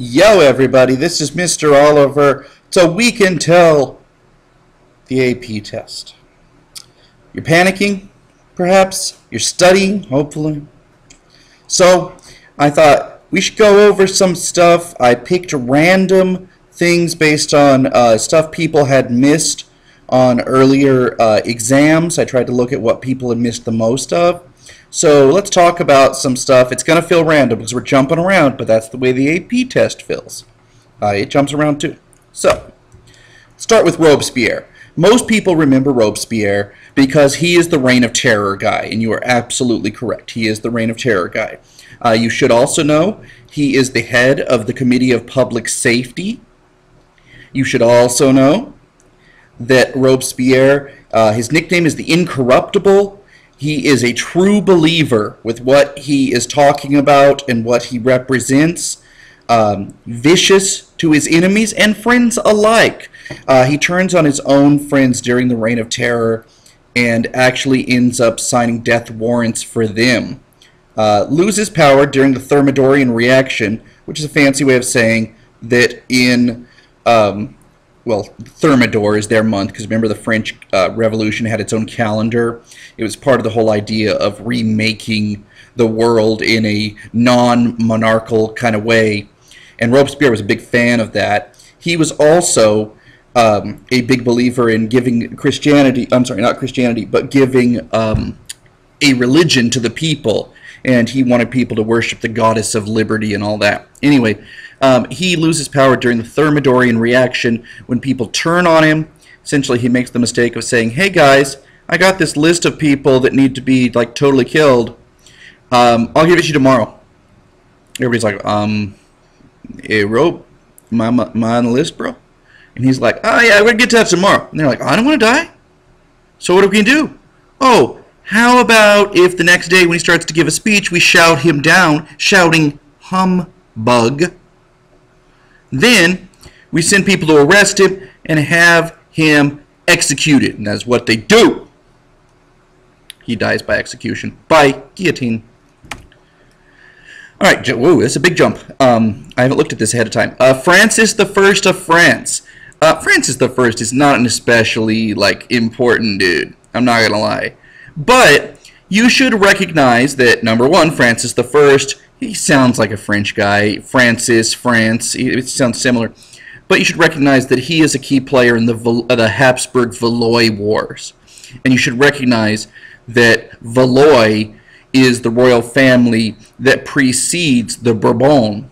Yo everybody, this is Mr. Oliver. It's a week until the AP test. You're panicking, perhaps? You're studying, hopefully. So, I thought we should go over some stuff. I picked random things based on stuff people had missed on earlier exams. I tried to look at what people had missed the most of. So let's talk about some stuff. It's going to feel random because we're jumping around, but that's the way the AP test feels. It jumps around too. So, start with Robespierre. Most people remember Robespierre because he is the Reign of Terror guy, and you are absolutely correct. He is the Reign of Terror guy. You should also know he is the head of the Committee of Public Safety. You should also know that Robespierre, his nickname is the Incorruptible. He is a true believer with what he is talking about and what he represents, vicious to his enemies and friends alike. He turns on his own friends during the Reign of Terror and actually ends up signing death warrants for them. Loses power during the Thermidorian reaction, which is a fancy way of saying that in well, Thermidor is their month, because remember the French Revolution had its own calendar. It was part of the whole idea of remaking the world in a non-monarchical kind of way, and Robespierre was a big fan of that. He was also a big believer in giving Christianity, I'm sorry, not Christianity, but giving a religion to the people, and he wanted people to worship the goddess of liberty and all that. Anyway, he loses power during the Thermidorian reaction when people turn on him. Essentially, he makes the mistake of saying, hey guys, I got this list of people that need to be like totally killed. I'll give it to you tomorrow. Everybody's like, hey, Rob, am I on the list, bro? And he's like, oh yeah, we're going to get to that tomorrow. And they're like, I don't want to die. So what are we going to do? Oh, how about if the next day when he starts to give a speech, we shout him down, shouting humbug. Then we send people to arrest him and have him executed. And that's what they do. He dies by execution, by guillotine. All right, whoa, that's a big jump. I haven't looked at this ahead of time. Francis I of France. Francis I is not an especially important dude. I'm not gonna lie, but you should recognize that number one, Francis I. He sounds like a French guy. Francis, France, it sounds similar. But you should recognize that he is a key player in the Habsburg-Valois Wars. And you should recognize that Valois is the royal family that precedes the Bourbon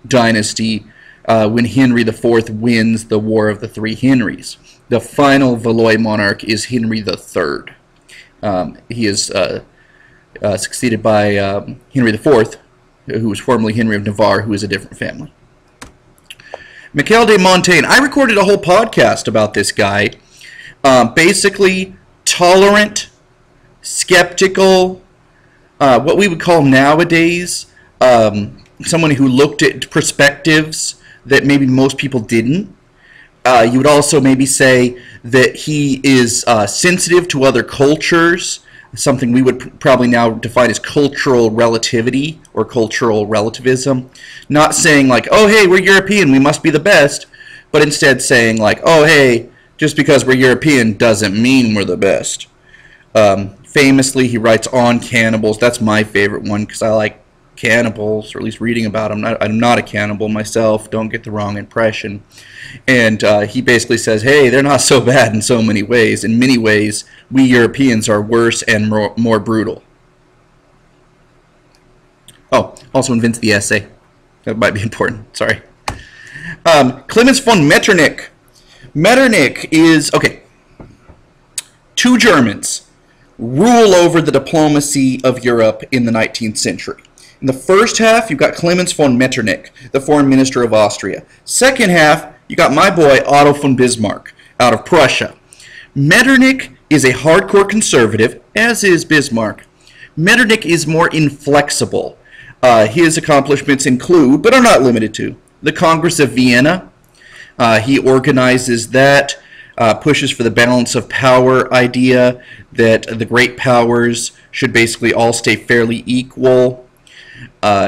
dynasty when Henry IV wins the War of the Three Henrys. The final Valois monarch is Henry III. He is succeeded by Henry IV, who was formerly Henry of Navarre, who is a different family. Michel de Montaigne. I recorded a whole podcast about this guy. Basically, tolerant, skeptical, what we would call nowadays someone who looked at perspectives that maybe most people didn't. You would also maybe say that he is sensitive to other cultures, something we would probably now define as cultural relativity or cultural relativism. Not saying like, oh hey, we're European, we must be the best, but instead saying like, oh hey, just because we're European doesn't mean we're the best. Famously, he writes on cannibals. That's my favorite one because I like cannibals, or at least reading about them. I'm not a cannibal myself, don't get the wrong impression. And he basically says, hey, they're not so bad in so many ways. In many ways, we Europeans are worse and more brutal. Oh, also invents the essay. That might be important, sorry. Clemens von Metternich. Metternich is, okay, two Germans rule over the diplomacy of Europe in the 19th century. In the first half, you've got Clemens von Metternich, the foreign minister of Austria. Second half, you got my boy Otto von Bismarck out of Prussia. Metternich is a hardcore conservative, as is Bismarck. Metternich is more inflexible. His accomplishments include, but are not limited to, the Congress of Vienna. He organizes that, pushes for the balance of power idea, that the great powers should basically all stay fairly equal.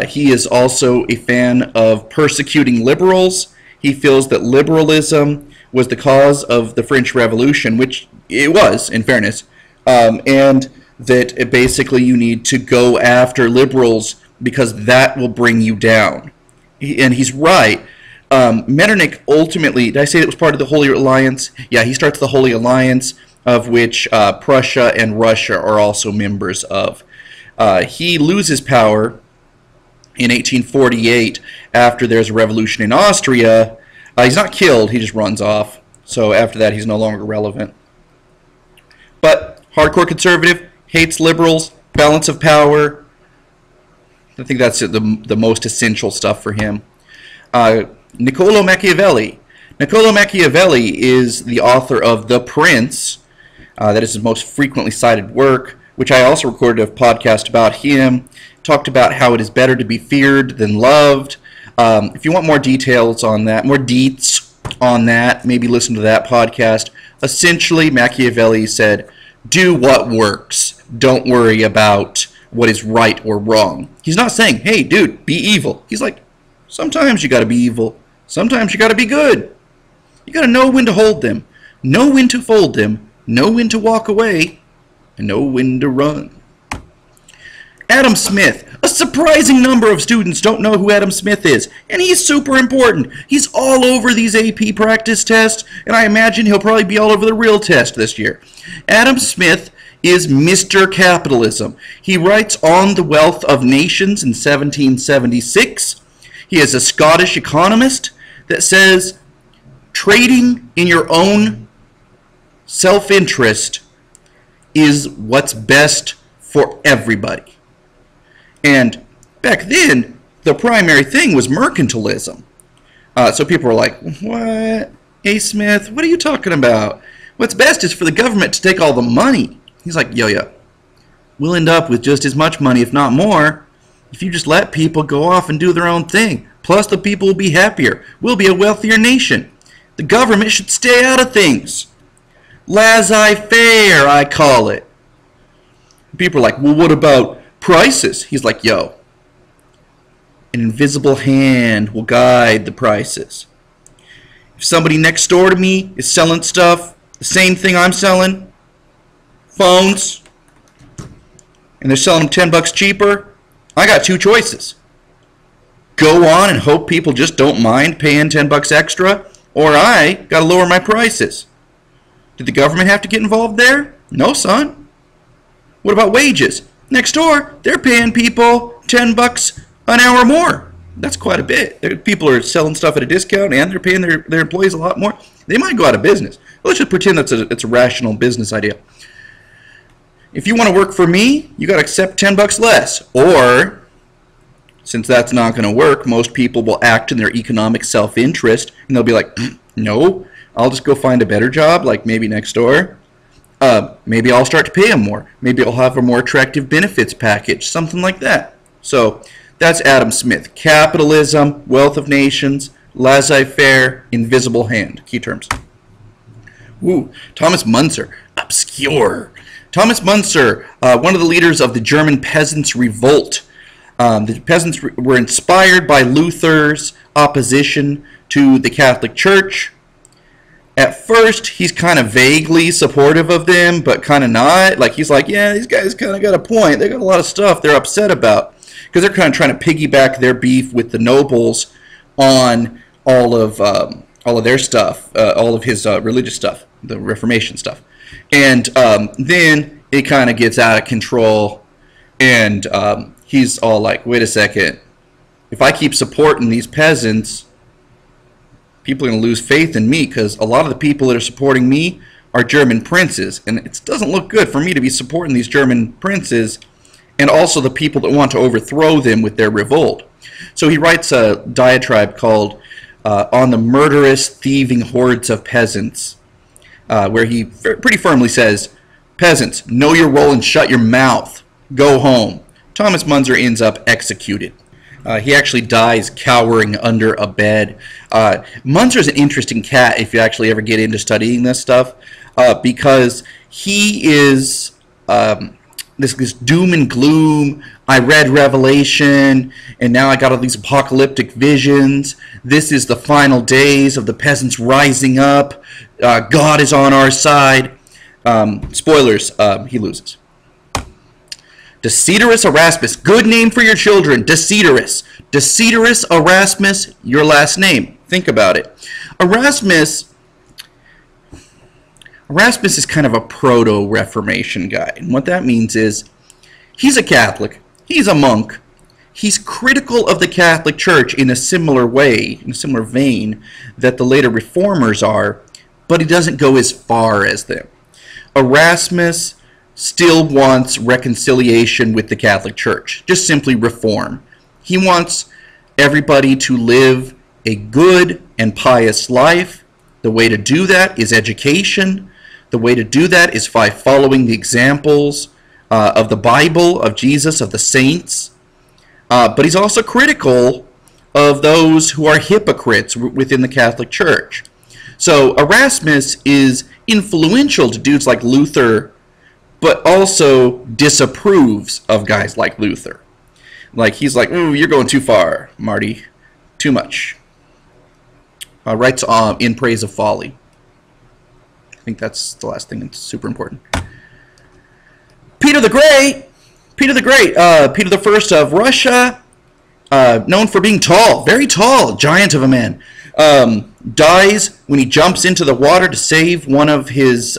He is also a fan of persecuting liberals. He feels that liberalism was the cause of the French Revolution, which it was, in fairness, and that basically you need to go after liberals because that will bring you down. And he's right. Metternich ultimately, did I say it was part of the Holy Alliance? Yeah, he starts the Holy Alliance, of which Prussia and Russia are also members of. He loses power in 1848 after there's a revolution in Austria. He's not killed, he just runs off. So after that, he's no longer relevant. But hardcore conservative, hates liberals, balance of power. I think that's the most essential stuff for him. Niccolo Machiavelli. Niccolo Machiavelli is the author of The Prince. That is his most frequently cited work, which I also recorded a podcast about him. Talked about how it is better to be feared than loved. If you want more details on that, more deets on that, maybe listen to that podcast. Essentially, Machiavelli said, do what works. Don't worry about what is right or wrong. He's not saying, hey, dude, be evil. He's like, sometimes you got to be evil. Sometimes you got to be good. You got to know when to hold them, know when to fold them, know when to walk away, and know when to run. Adam Smith. A surprising number of students don't know who Adam Smith is, and he's super important. He's all over these AP practice tests, and I imagine he'll probably be all over the real test this year. Adam Smith is Mr. Capitalism. He writes on the Wealth of Nations in 1776. He is a Scottish economist that says trading in your own self-interest is what's best for everybody. And back then, the primary thing was mercantilism. So people were like, what? A. Smith, what are you talking about? What's best is for the government to take all the money. He's like, yo, we'll end up with just as much money, if not more, if you just let people go off and do their own thing. Plus, the people will be happier. We'll be a wealthier nation. The government should stay out of things. Laissez-faire, I call it. People are like, well, what about prices? He's like, yo, an invisible hand will guide the prices. If somebody next door to me is selling stuff, the same thing I'm selling, phones, and they're selling them 10 bucks cheaper, I got two choices. Go on and hope people just don't mind paying 10 bucks extra, or I got to lower my prices. Did the government have to get involved there? No, son. What about wages? Next door, they're paying people 10 bucks an hour more. That's quite a bit. People are selling stuff at a discount and they're paying their employees a lot more. They might go out of business. Let's just pretend it's a rational business idea. If you want to work for me, you got to accept 10 bucks less. Or, since that's not going to work, most people will act in their economic self-interest and they'll be like, no, I'll just go find a better job, like maybe next door. Maybe I'll start to pay them more. Maybe I'll have a more attractive benefits package, something like that. So that's Adam Smith. Capitalism, Wealth of Nations, laissez-faire, invisible hand. Key terms. Ooh, Thomas Munzer. Obscure. Thomas Munzer, one of the leaders of the German Peasants' Revolt. The peasants were inspired by Luther's opposition to the Catholic Church. At first, he's kind of vaguely supportive of them, but kind of not. Like, he's like, yeah, these guys kind of got a point. They got a lot of stuff they're upset about. Because they're kind of trying to piggyback their beef with the nobles on all of their stuff, all of his religious stuff, the Reformation stuff. And then it kind of gets out of control, and he's all like, wait a second. If I keep supporting these peasants, people are going to lose faith in me, because a lot of the people that are supporting me are German princes, and it doesn't look good for me to be supporting these German princes and also the people that want to overthrow them with their revolt. So he writes a diatribe called On the Murderous Thieving Hordes of Peasants, where he pretty firmly says, peasants, know your role and shut your mouth. Go home. Thomas Munzer ends up executed. He actually dies cowering under a bed. Munzer's an interesting cat if you actually ever get into studying this stuff, because he is this doom and gloom. I read Revelation, and now I got all these apocalyptic visions. This is the final days of the peasants rising up. God is on our side. Spoilers, he loses. Desiderius Erasmus, good name for your children. Desiderius. Desiderius Erasmus, your last name. Think about it. Erasmus is kind of a proto-Reformation guy. And what that means is he's a Catholic. He's a monk. He's critical of the Catholic Church in a similar way, in a similar vein that the later Reformers are, but he doesn't go as far as them. Erasmus still wants reconciliation with the Catholic Church, just simply reform. He wants everybody to live a good and pious life. The way to do that is education. The way to do that is by following the examples of the Bible, of Jesus, of the saints. But he's also critical of those who are hypocrites within the Catholic Church. So Erasmus is influential to dudes like Luther, but also disapproves of guys like Luther. Like, he's like, ooh, you're going too far, Marty. Too much. Writes in praise of folly. I think that's the last thing that's super important. Peter the Great. Peter the First of Russia, known for being tall, very tall, giant of a man. Dies when he jumps into the water to save one of his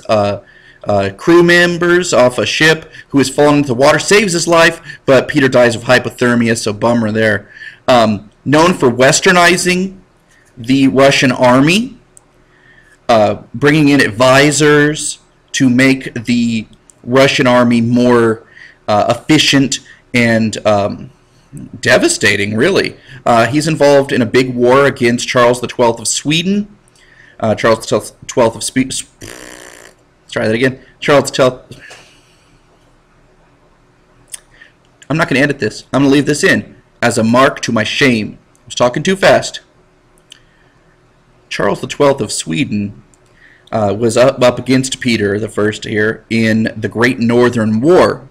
crew members off a ship who has fallen into the water, saves his life, but Peter dies of hypothermia, so bummer there. Known for westernizing the Russian army, bringing in advisors to make the Russian army more efficient and devastating, really. He's involved in a big war against Charles XII of Sweden. Charles XII of Sweden. Let's try that again. Charles XII. I'm not going to edit this. I'm going to leave this in as a mark to my shame. I was talking too fast. Charles XII of Sweden was up against Peter the First here in the Great Northern War.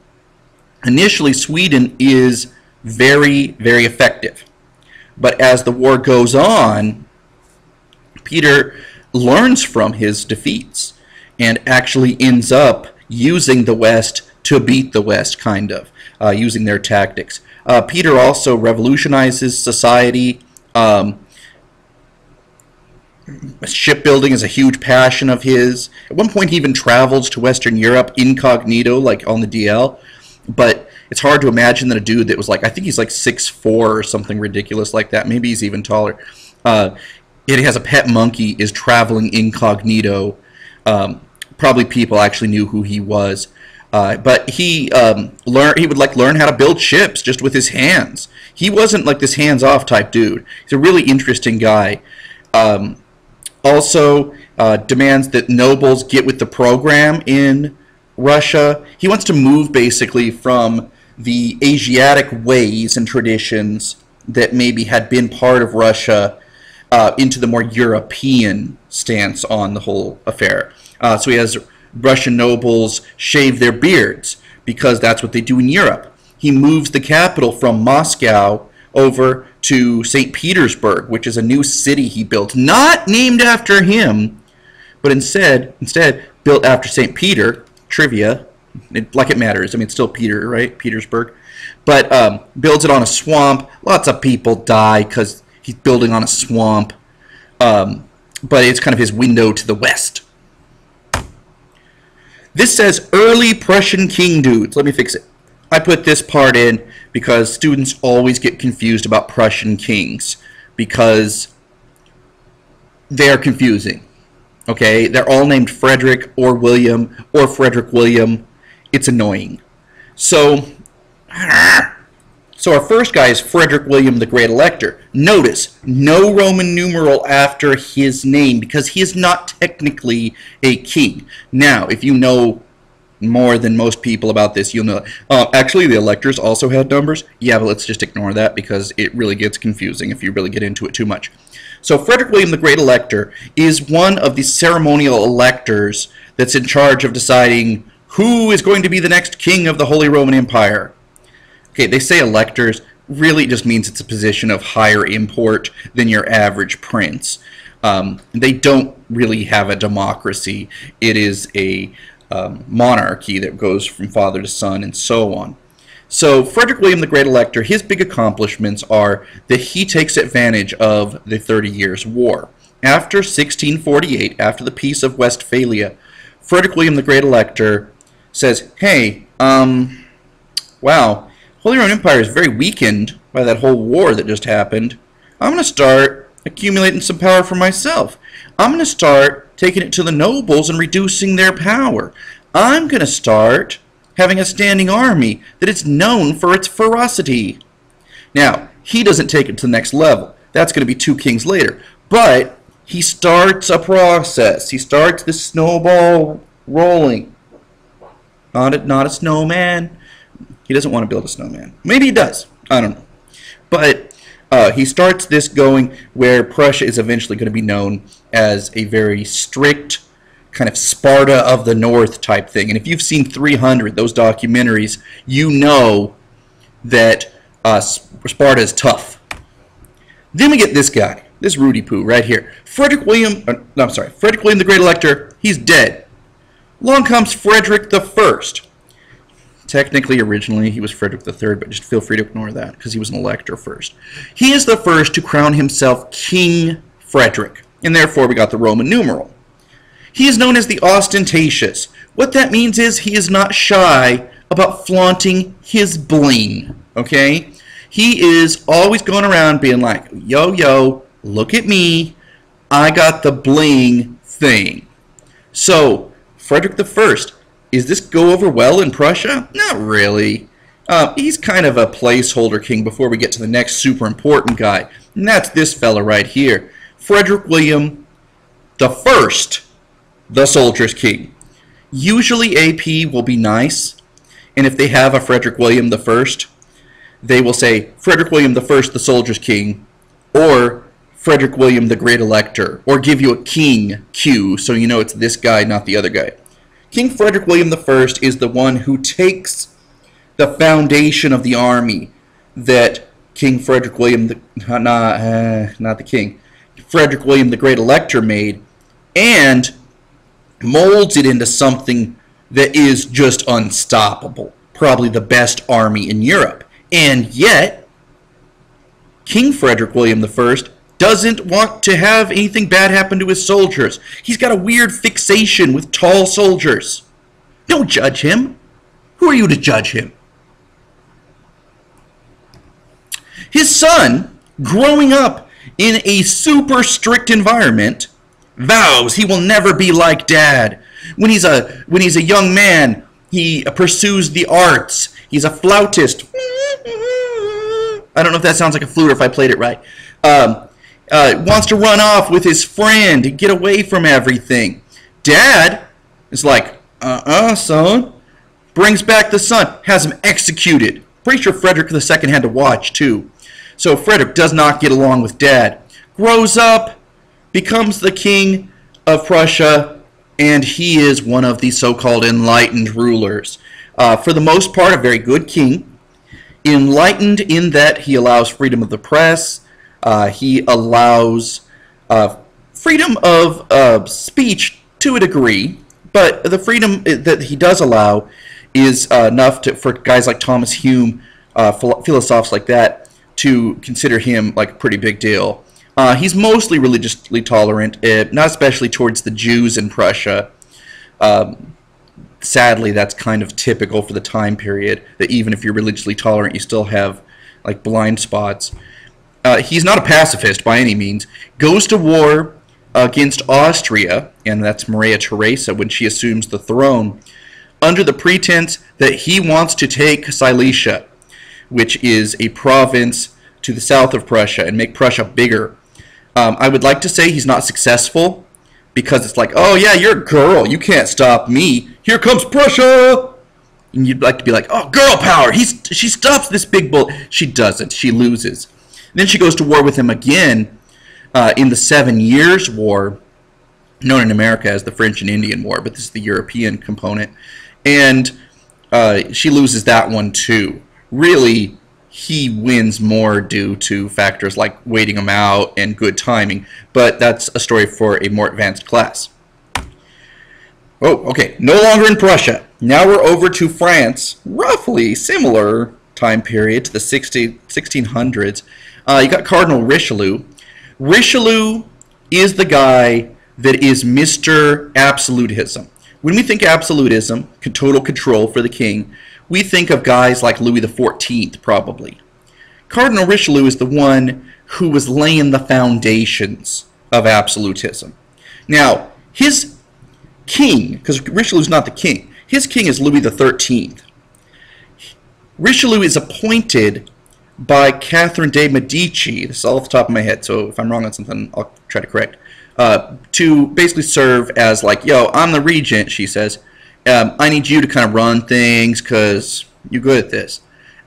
Initially, Sweden is very, very effective. But as the war goes on, Peter learns from his defeats and actually ends up using the West to beat the West, kind of, using their tactics. Peter also revolutionizes society. Shipbuilding is a huge passion of his. At one point, he even travels to Western Europe incognito, like on the DL. But it's hard to imagine that a dude that was like, I think he's like 6'4" or something ridiculous like that. Maybe he's even taller. It has a pet monkey, is traveling incognito. Probably people actually knew who he was. But he would like learn how to build ships just with his hands. He wasn't like this hands-off type dude. He's a really interesting guy. Also demands that nobles get with the program in Russia. He wants to move basically from the Asiatic ways and traditions that maybe had been part of Russia into the more European stance on the whole affair. So he has Russian nobles shave their beards because that's what they do in Europe. He moves the capital from Moscow over to St. Petersburg, which is a new city he built, not named after him, but instead built after St. Peter. Trivia, like it matters. I mean, it's still Peter, right? Petersburg. But builds it on a swamp. Lots of people die because he's building on a swamp. But it's kind of his window to the west. This says early Prussian king dudes. Let me fix it. I put this part in because students always get confused about Prussian kings because they are confusing. Okay, they're all named Frederick or William or Frederick William. It's annoying. So our first guy is Frederick William the Great Elector. Notice, no Roman numeral after his name because he is not technically a king. Now, if you know more than most people about this, you'll know actually the electors also had numbers. Yeah, but let's just ignore that because it really gets confusing if you really get into it too much. So Frederick William the Great Elector is one of the ceremonial electors that's in charge of deciding Who is going to be the next king of the Holy Roman Empire? Okay, they say electors. Really, it just means it's a position of higher import than your average prince. They don't really have a democracy. It is a monarchy that goes from father to son and so on. So Frederick William the Great Elector, his big accomplishments are that he takes advantage of the 30 Years' War. After 1648, after the Peace of Westphalia, Frederick William the Great Elector says, hey, wow, Holy Roman Empire is very weakened by that whole war that just happened. I'm going to start accumulating some power for myself. I'm going to start taking it to the nobles and reducing their power. I'm going to start having a standing army that is known for its ferocity. Now, he doesn't take it to the next level. That's going to be 2 kings later. But he starts a process. He starts this snowball rolling. Not a snowman. He doesn't want to build a snowman. Maybe he does. I don't know. But he starts this going where Prussia is eventually going to be known as a very strict kind of Sparta of the North type thing. And if you've seen 300, those documentaries, you know that Sparta is tough. Then we get this guy, this Rudy Poo right here. Frederick William the Great Elector, he's dead. Along comes Frederick the First. Technically, originally, he was Frederick the Third, but just feel free to ignore that because he was an elector first. He is the first to crown himself King Frederick, and therefore we got the Roman numeral. He is known as the Ostentatious. What that means is he is not shy about flaunting his bling, okay? He is always going around being like, yo, yo, look at me. I got the bling thing. So, Frederick the First, is this go over well in Prussia? Not really. He's kind of a placeholder king before we get to the next super important guy, and that's this fella right here. Frederick William the First, the Soldier's King. Usually AP will be nice, and if they have a Frederick William the First, they will say Frederick William the First, the Soldier's King, or Frederick William the Great Elector, or give you a King Q so you know it's this guy, not the other guy. King Frederick William the First is the one who takes the foundation of the army that King Frederick William Frederick William the Great Elector made, and molds it into something that is just unstoppable. Probably the best army in Europe. And yet, King Frederick William I doesn't want to have anything bad happen to his soldiers. He's got a weird fixation with tall soldiers. Don't judge him. Who are you to judge him? His son, growing up in a super strict environment, vows he will never be like Dad. When he's a young man, he pursues the arts. He's a flautist. I don't know if that sounds like a flute or if I played it right. Wants to run off with his friend and get away from everything. Dad is like, son. Brings back the son, has him executed. Pretty sure Frederick II had to watch too. So Frederick does not get along with Dad. Grows up, becomes the king of Prussia, and he is one of the so-called enlightened rulers. For the most part, a very good king. Enlightened in that he allows freedom of the press. He allows freedom of speech to a degree, but the freedom that he does allow is enough for guys like Thomas Hume, philosophers like that, to consider him like a pretty big deal. He's mostly religiously tolerant, not especially towards the Jews in Prussia. Sadly, that's kind of typical for the time period, that even if you're religiously tolerant, you still have like blind spots. He's not a pacifist by any means. Goes to war against Austria, and that's Maria Theresa when she assumes the throne, under the pretense that he wants to take Silesia, which is a province to the south of Prussia, and make Prussia bigger. I would like to say he's not successful, because it's like, oh yeah, you're a girl, you can't stop me. Here comes Prussia! And you'd like to be like, oh, girl power, she stops this big bull. She doesn't, she loses. And then she goes to war with him again in the 7 Years' War, known in America as the French and Indian War, but this is the European component. And she loses that one too. Really, he wins more due to factors like waiting him out and good timing, but that's a story for a more advanced class. Oh, okay, no longer in Prussia. Now we're over to France, roughly similar time period to the 1600s. You got Cardinal Richelieu. Richelieu is the guy that is Mr. Absolutism. When we think absolutism, total control for the king, we think of guys like Louis XIV, probably. Cardinal Richelieu is the one who was laying the foundations of absolutism. Now, his king, because Richelieu's not the king, his king is Louis XIII. Richelieu is appointed by Catherine de Medici, this is all off the top of my head, so if I'm wrong on something, I'll try to correct, to basically serve as like, yo, I'm the regent, she says. I need you to kind of run things because you're good at this.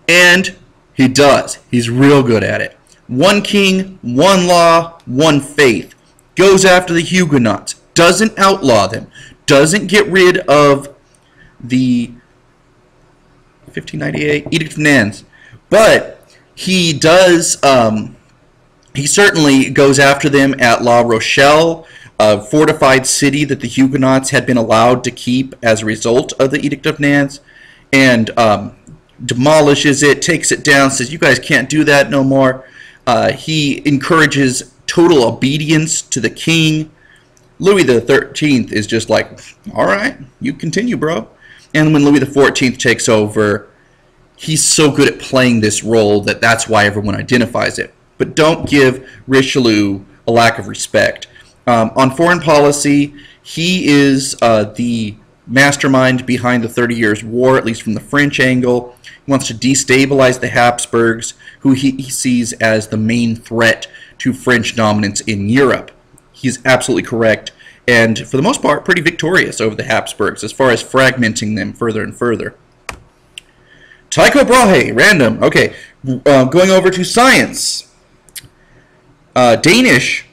And he does. He's real good at it. One king, one law, one faith. Goes after the Huguenots. Doesn't outlaw them. Doesn't get rid of the 1598 Edict of Nantes. But he does, he certainly goes after them at La Rochelle, a fortified city that the Huguenots had been allowed to keep as a result of the Edict of Nantes, and demolishes it, takes it down, says, you guys can't do that no more. He encourages total obedience to the king. Louis XIII is just like, all right, you continue, bro. And when Louis XIV takes over, he's so good at playing this role that that's why everyone identifies it. But don't give Richelieu a lack of respect. On foreign policy, he is the mastermind behind the 30 Years' War, at least from the French angle. He wants to destabilize the Habsburgs, who he sees as the main threat to French dominance in Europe. He's absolutely correct, and for the most part, pretty victorious over the Habsburgs as far as fragmenting them further and further. Tycho Brahe, random. Okay, going over to science. Danish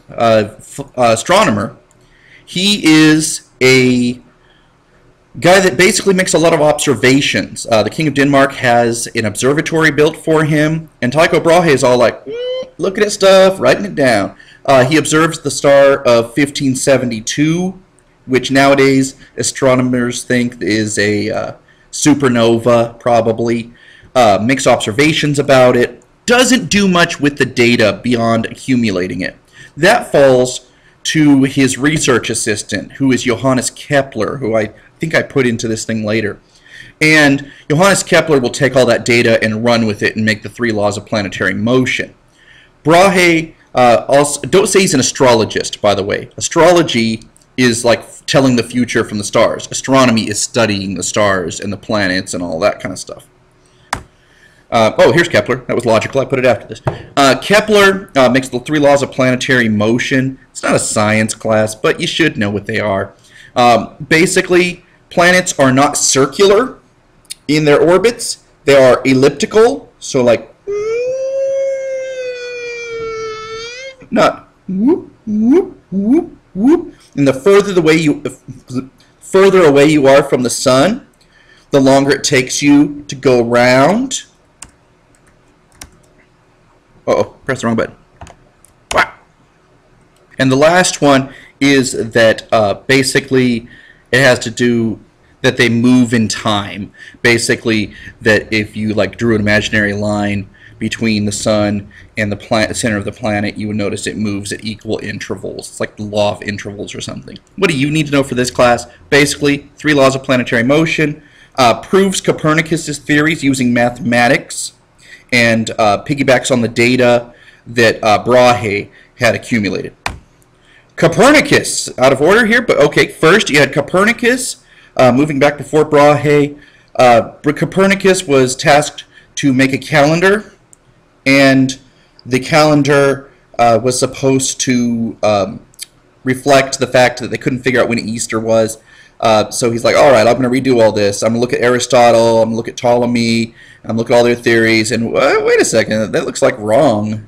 astronomer. He is a guy that basically makes a lot of observations. The King of Denmark has an observatory built for him, and Tycho Brahe is all like, looking at stuff, writing it down. He observes the star of 1572, which nowadays astronomers think is a supernova, probably. Makes observations about it. Doesn't do much with the data beyond accumulating it. That falls to his research assistant, who is Johannes Kepler, who I think I put into this thing later. And Johannes Kepler will take all that data and run with it and make the 3 laws of planetary motion. Brahe, also, don't say he's an astrologist, by the way. Astrology is like telling the future from the stars. Astronomy is studying the stars and the planets and all that kind of stuff. Oh, here's Kepler. That was logical. I put it after this. Kepler makes the 3 laws of planetary motion. It's not a science class, but you should know what they are. Basically, planets are not circular in their orbits. They are elliptical, so like not whoop, whoop, whoop, whoop. And the further away you are from the sun, the longer it takes you to go around. Uh-oh, press the wrong button. Wow. And the last one is that basically it has to do that they move in time. Basically, that if you like drew an imaginary line between the sun and the center of the planet, you would notice it moves at equal intervals. It's like the law of intervals or something. What do you need to know for this class? Basically, 3 laws of planetary motion. Proves Copernicus' theories using mathematics, and piggybacks on the data that Brahe had accumulated. Copernicus, out of order here, but okay, first you had Copernicus, moving back before Brahe. Copernicus was tasked to make a calendar, and the calendar was supposed to reflect the fact that they couldn't figure out when Easter was. So he's like, all right, I'm going to redo all this. I'm going to look at Aristotle, I'm going to look at Ptolemy, I'm going to look at all their theories, and wait a second, that looks like wrong.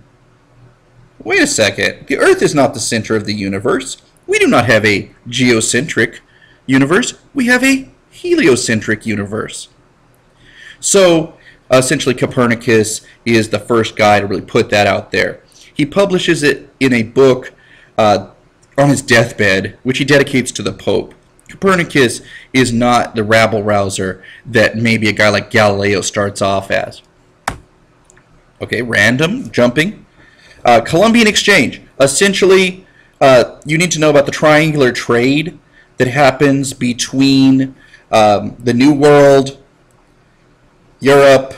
Wait a second, the Earth is not the center of the universe. We do not have a geocentric universe. We have a heliocentric universe. So essentially Copernicus is the first guy to really put that out there. He publishes it in a book on his deathbed, which he dedicates to the Pope. Copernicus is not the rabble-rouser that maybe a guy like Galileo starts off as. Okay, random, jumping. Columbian exchange. Essentially, you need to know about the triangular trade that happens between the New World, Europe,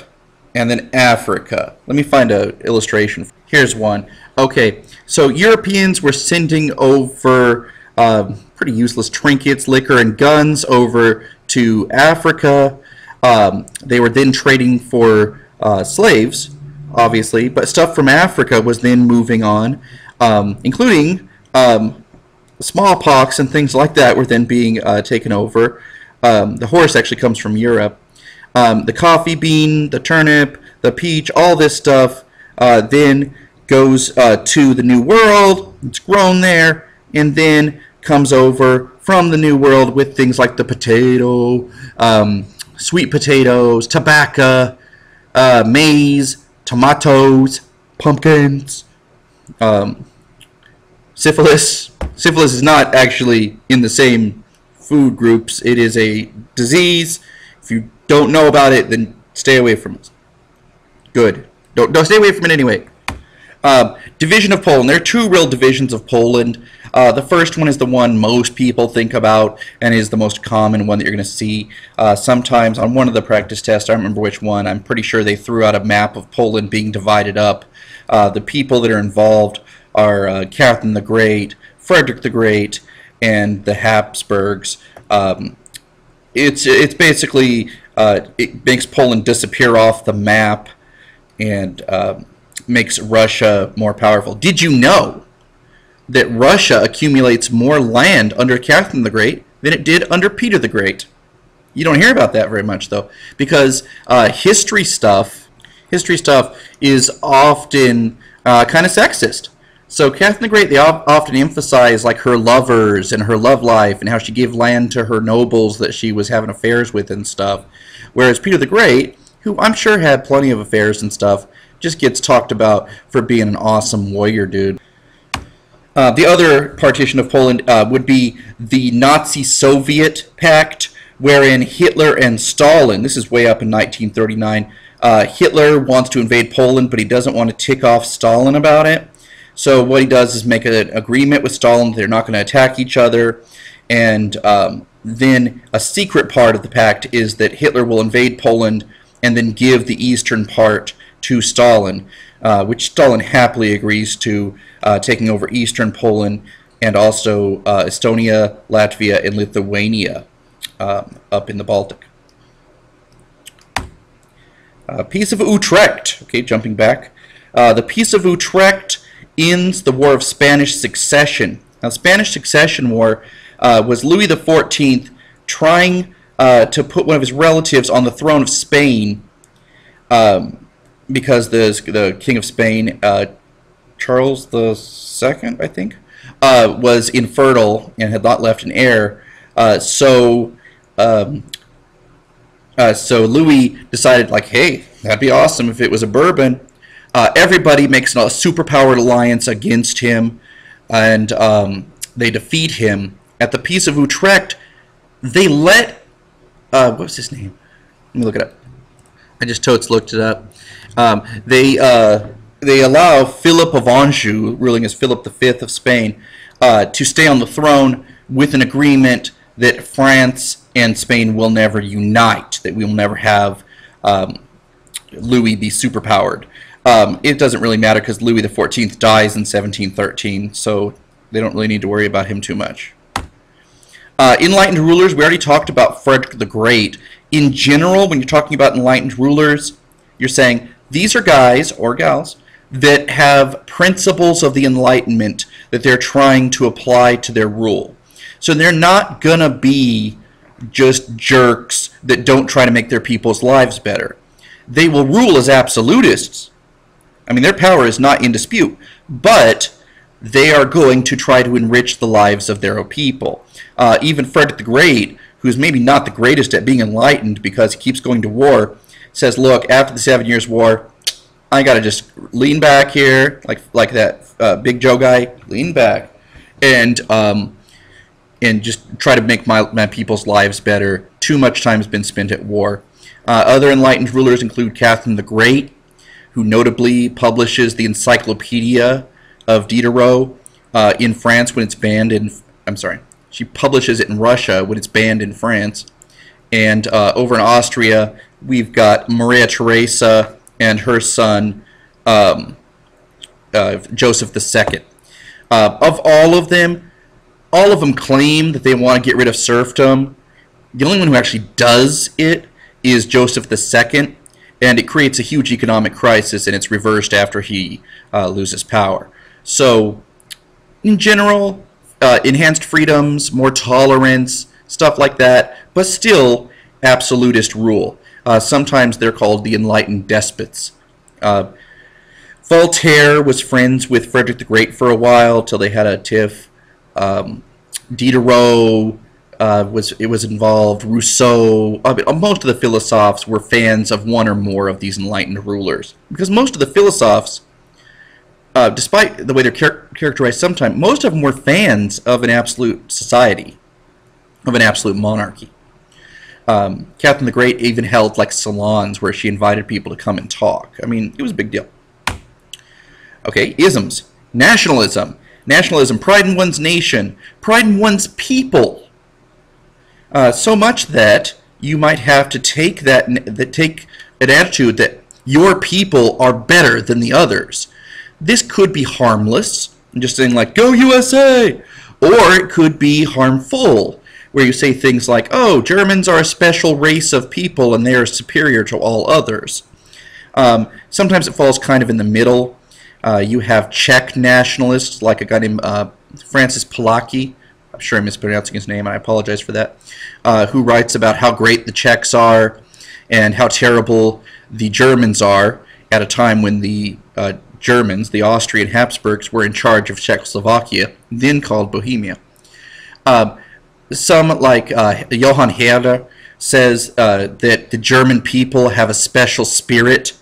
and then Africa. Let me find an illustration. Here's one. Okay, so Europeans were sending over pretty useless trinkets, liquor, and guns over to Africa. They were then trading for slaves, obviously, but stuff from Africa was then moving on, including smallpox and things like that were then being taken over. The horse actually comes from Europe. The coffee bean, the turnip, the peach, all this stuff then goes to the New World. It's grown there, and then comes over from the New World with things like the potato, sweet potatoes, tobacco, maize, tomatoes, pumpkins, syphilis. Syphilis is not actually in the same food groups. It is a disease. If you don't know about it, then stay away from it. Good. Don't stay away from it anyway. Division of Poland. There are two real divisions of Poland. The first one is the one most people think about and is the most common one that you're going to see. Sometimes on one of the practice tests, I don't remember which one, I'm pretty sure they threw out a map of Poland being divided up. The people that are involved are Catherine the Great, Frederick the Great, and the Habsburgs. It's basically, it makes Poland disappear off the map and makes Russia more powerful. Did you know that Russia accumulates more land under Catherine the Great than it did under Peter the Great? You don't hear about that very much, though, because history stuff is often kind of sexist. So Catherine the Great, they often emphasize like her lovers and her love life and how she gave land to her nobles that she was having affairs with and stuff. Whereas Peter the Great, who I'm sure had plenty of affairs and stuff, just gets talked about for being an awesome warrior dude. The other partition of Poland would be the Nazi-Soviet Pact, wherein Hitler and Stalin, this is way up in 1939, Hitler wants to invade Poland, but he doesn't want to tick off Stalin about it. So what he does is make an agreement with Stalin that they're not going to attack each other, and then a secret part of the pact is that Hitler will invade Poland and then give the eastern part to Stalin, which Stalin happily agrees to, taking over eastern Poland and also Estonia, Latvia, and Lithuania up in the Baltic. Peace of Utrecht. Okay, jumping back. The Peace of Utrecht ends the War of Spanish Succession. Now, the Spanish Succession War was Louis XIV trying to put one of his relatives on the throne of Spain because the King of Spain, Charles II, I think, was infertile and had not left an heir. So Louis decided, like, hey, that'd be awesome if it was a Bourbon. Everybody makes a superpowered alliance against him, and they defeat him. At the Peace of Utrecht, they let, what was his name? Let me look it up. I just totes looked it up. They allow Philip of Anjou, ruling as Philip V of Spain, to stay on the throne with an agreement that France and Spain will never unite, that we will never have Louis be superpowered. It doesn't really matter because Louis XIV dies in 1713, so they don't really need to worry about him too much. Enlightened rulers, we already talked about Frederick the Great. In general, when you're talking about enlightened rulers, you're saying these are guys or gals that have principles of the Enlightenment that they're trying to apply to their rule. So they're not going to be just jerks that don't try to make their people's lives better. They will rule as absolutists. I mean, their power is not in dispute, but they are going to try to enrich the lives of their people. Even Frederick the Great, who's maybe not the greatest at being enlightened because he keeps going to war, says, look, after the 7 Years' War, I got to just lean back here, like that Big Joe guy, lean back, and just try to make my people's lives better. Too much time has been spent at war. Other enlightened rulers include Catherine the Great, who notably publishes the Encyclopedia of Diderot in France when it's banned in... I'm sorry. She publishes it in Russia when it's banned in France. And over in Austria, we've got Maria Theresa and her son, Joseph II. Of all of them claim that they want to get rid of serfdom. The only one who actually does it is Joseph II, and it creates a huge economic crisis, and it's reversed after he loses power. So, in general, enhanced freedoms, more tolerance, stuff like that, but still absolutist rule. Sometimes they're called the enlightened despots. Voltaire was friends with Frederick the Great for a while, till they had a tiff. Diderot was involved. Rousseau. Most of the philosophers were fans of one or more of these enlightened rulers, because most of the philosophers, despite the way they're characterized sometimes, most of them were fans of an absolute society, of an absolute monarchy. Catherine the Great even held like salons where she invited people to come and talk. I mean, it was a big deal. Okay, isms. Nationalism. Nationalism, pride in one's nation, pride in one's people. So much that you might have to take take an attitude that your people are better than the others. This could be harmless, just saying like, go USA! Or it could be harmful, where you say things like, oh, Germans are a special race of people and they are superior to all others. Sometimes it falls kind of in the middle. You have Czech nationalists, like a guy named Francis Palacky. I'm sure I'm mispronouncing his name, and I apologize for that, who writes about how great the Czechs are and how terrible the Germans are at a time when the Germans, the Austrian Habsburgs, were in charge of Czechoslovakia, then called Bohemia. Some, like Johann Herder, says that the German people have a special spirit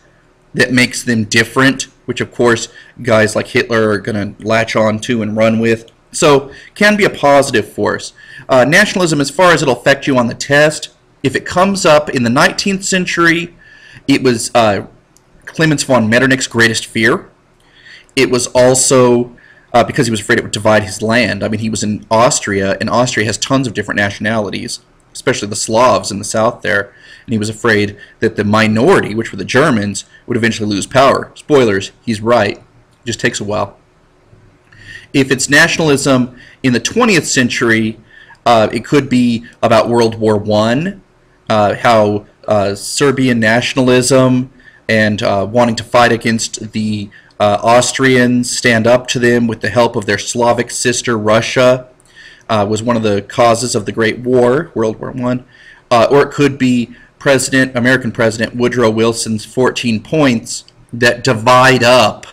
that makes them different, which of course guys like Hitler are going to latch on to and run with. So, can be a positive force. Nationalism, as far as it'll affect you on the test, if it comes up in the 19th century, it was Clemens von Metternich's greatest fear. It was also because he was afraid it would divide his land. I mean, he was in Austria, and Austria has tons of different nationalities, especially the Slavs in the south there, and he was afraid that the minority, which were the Germans, would eventually lose power. Spoilers, he's right. It just takes a while. If it's nationalism in the 20th century, it could be about World War I, how Serbian nationalism and wanting to fight against the Austrians, stand up to them with the help of their Slavic sister Russia, was one of the causes of the Great War, World War I. Or it could be American President Woodrow Wilson's 14 points that divide up,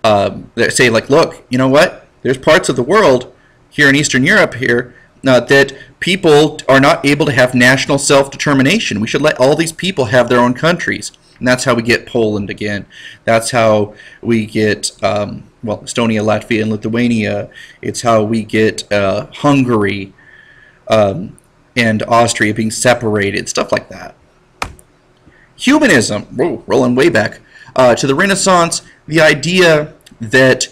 that say like, look, you know what? There's parts of the world here in Eastern Europe here that people are not able to have national self-determination. We should let all these people have their own countries. And that's how we get Poland again. That's how we get, well, Estonia, Latvia, and Lithuania. It's how we get Hungary and Austria being separated, stuff like that. Humanism, whoa, rolling way back to the Renaissance, the idea that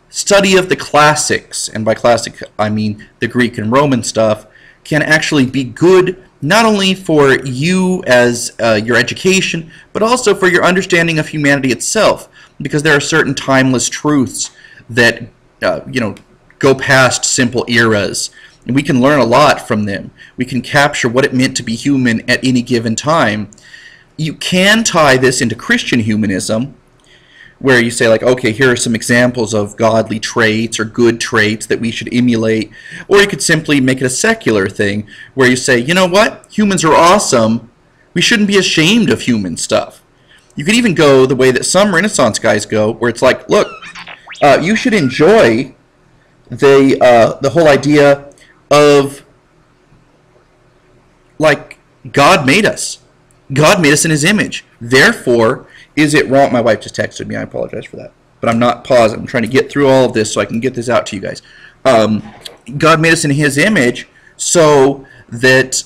study of the classics, and by classic I mean the Greek and Roman stuff, can actually be good not only for you as your education, but also for your understanding of humanity itself, because there are certain timeless truths that go past simple eras, and we can learn a lot from them. We can capture what it meant to be human at any given time. You can tie this into Christian humanism, where you say like, okay, here are some examples of godly traits or good traits that we should emulate. Or you could simply make it a secular thing, where you say, you know what, humans are awesome, we shouldn't be ashamed of human stuff. You could even go the way that some Renaissance guys go, where it's like, look, you should enjoy the whole idea of like, God made us. God made us in his image. Therefore, is it wrong? My wife just texted me. I apologize for that. But I'm not pausing. I'm trying to get through all of this so I can get this out to you guys. God made us in his image so that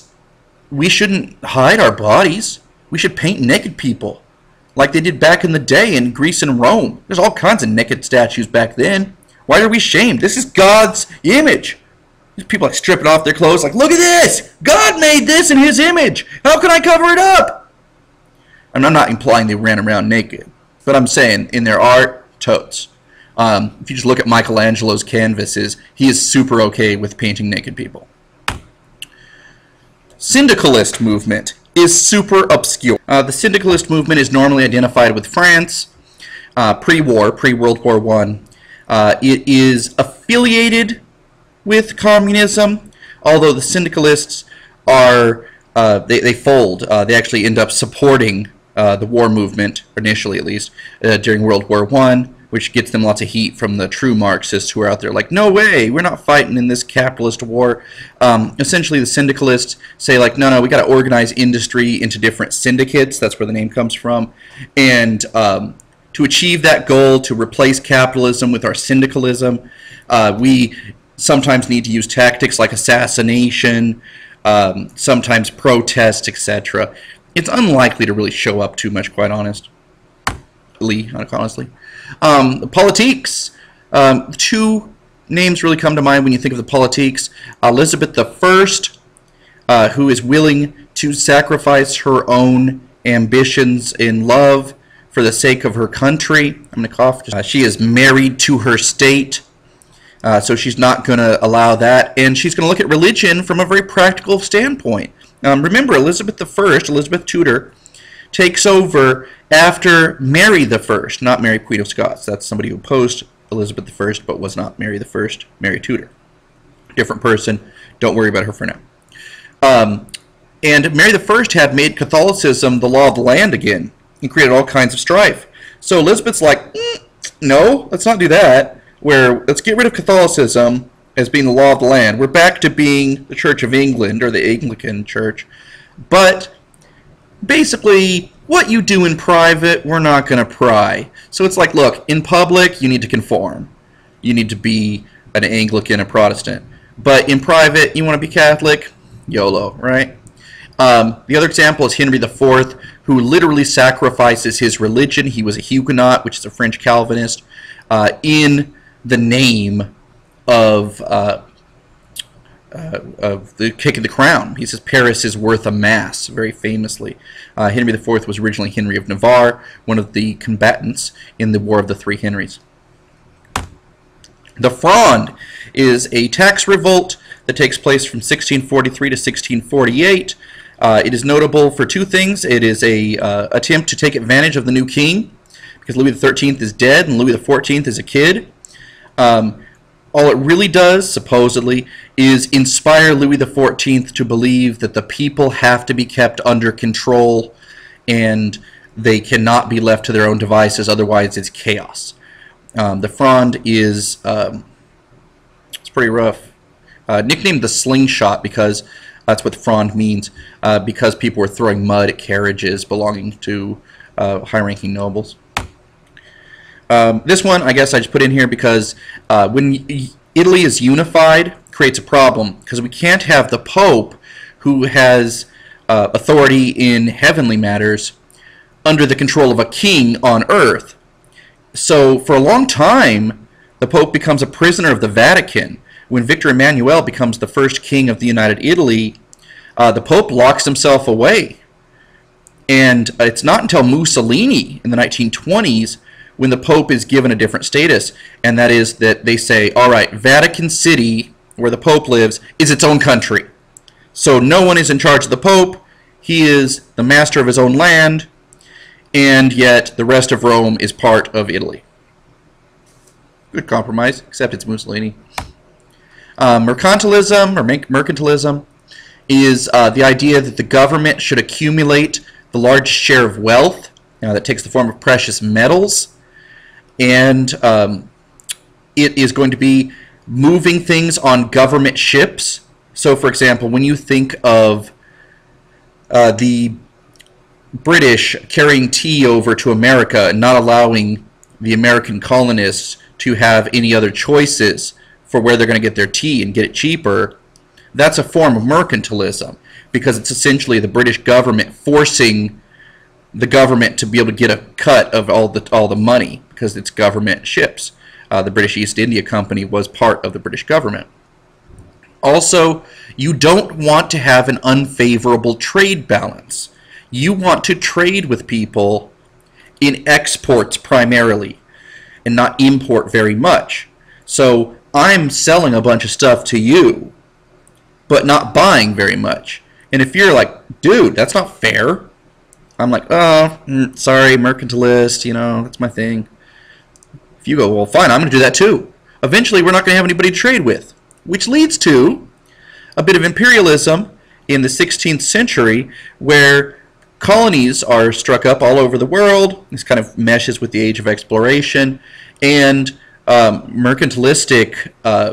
we shouldn't hide our bodies. We should paint naked people like they did back in the day in Greece and Rome. There's all kinds of naked statues back then. Why are we shamed? This is God's image. These people like stripping off their clothes like, look at this! God made this in his image! How can I cover it up? And I'm not implying they ran around naked, but I'm saying in their art, totes. If you just look at Michelangelo's canvases, he is super okay with painting naked people. Syndicalist movement is super obscure. The syndicalist movement is normally identified with France, pre-war, pre-World War I. It is affiliated with communism, although the syndicalists are, they fold. They actually end up supporting the war movement, initially at least, during World War I, which gets them lots of heat from the true Marxists who are out there like, no way, we're not fighting in this capitalist war. Essentially, the syndicalists say like, no, we got to organize industry into different syndicates. That's where the name comes from. And to achieve that goal, to replace capitalism with our syndicalism, we sometimes need to use tactics like assassination, sometimes protest, etc. It's unlikely to really show up too much, quite honestly. Politiques. Two names really come to mind when you think of the politiques. Elizabeth I, who is willing to sacrifice her own ambitions in love for the sake of her country. I'm going to cough. She is married to her state. So she's not going to allow that, and she's going to look at religion from a very practical standpoint. Remember, Elizabeth I, Elizabeth Tudor, takes over after Mary I, not Mary Queen of Scots. That's somebody who opposed Elizabeth I, but was not Mary I, Mary Tudor. Different person. Don't worry about her for now. And Mary I had made Catholicism the law of the land again, and created all kinds of strife. So Elizabeth's like, no, let's not do that. Let's get rid of Catholicism as being the law of the land. We're back to being the Church of England, or the Anglican Church. But basically, what you do in private, we're not going to pry. So it's like, look, in public, you need to conform. You need to be an Anglican, a Protestant. But in private, you want to be Catholic? YOLO, right? The other example is Henry IV, who literally sacrifices his religion. He was a Huguenot, which is a French Calvinist, in the name of the kick of the crown. He says Paris is worth a mass, very famously. Henry IV was originally Henry of Navarre, one of the combatants in the War of the Three Henrys. The Fronde is a tax revolt that takes place from 1643 to 1648. It is notable for two things. It is a attempt to take advantage of the new king, because Louis XIII is dead and Louis XIV is a kid. All it really does, supposedly, is inspire Louis XIV to believe that the people have to be kept under control and they cannot be left to their own devices, otherwise it's chaos. The Fronde is it's pretty rough. Nicknamed the slingshot because that's what the Fronde means, because people were throwing mud at carriages belonging to high-ranking nobles. This one, I guess I just put in here because when Italy is unified, creates a problem, because we can't have the Pope, who has authority in heavenly matters, under the control of a king on earth. So for a long time, the Pope becomes a prisoner of the Vatican. When Victor Emmanuel becomes the first king of the United Italy, the Pope locks himself away. And it's not until Mussolini in the 1920s when the Pope is given a different status, and that is that they say, all right, Vatican City, where the Pope lives, is its own country. So no one is in charge of the Pope. He is the master of his own land, and yet the rest of Rome is part of Italy. Good compromise, except it's Mussolini. Mercantilism, or mercantilism, is the idea that the government should accumulate the largest share of wealth that takes the form of precious metals, and it is going to be moving things on government ships. So, for example, when you think of the British carrying tea over to America and not allowing the American colonists to have any other choices for where they're going to get their tea and get it cheaper, that's a form of mercantilism, because it's essentially the British government forcing the government to be able to get a cut of all the money, because it's government ships. The British East India Company was part of the British government. Also, you don't want to have an unfavorable trade balance. You want to trade with people in exports primarily and not import very much. So I'm selling a bunch of stuff to you, but not buying very much. And if you're like, dude, that's not fair, I'm like, oh, sorry, mercantilist, you know, that's my thing. If you go, well, fine, I'm going to do that too. Eventually, we're not going to have anybody to trade with, which leads to a bit of imperialism in the 16th century, where colonies are struck up all over the world. This kind of meshes with the age of exploration, and mercantilistic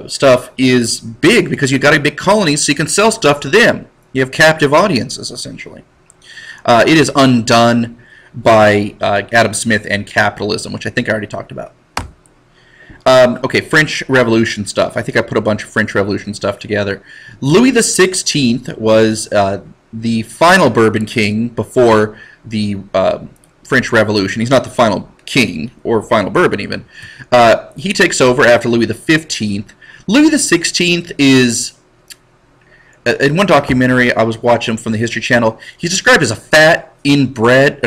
stuff is big because you've got to make colonies so you can sell stuff to them. You have captive audiences, essentially. It is undone by Adam Smith and capitalism, which I think I already talked about. Okay, French Revolution stuff. I think I put a bunch of French Revolution stuff together. Louis XVI was the final Bourbon king before the French Revolution. He's not the final king, or final Bourbon even. He takes over after Louis XV. Louis XVI is, in one documentary I was watching from the History Channel, he's described as a fat, ill-bred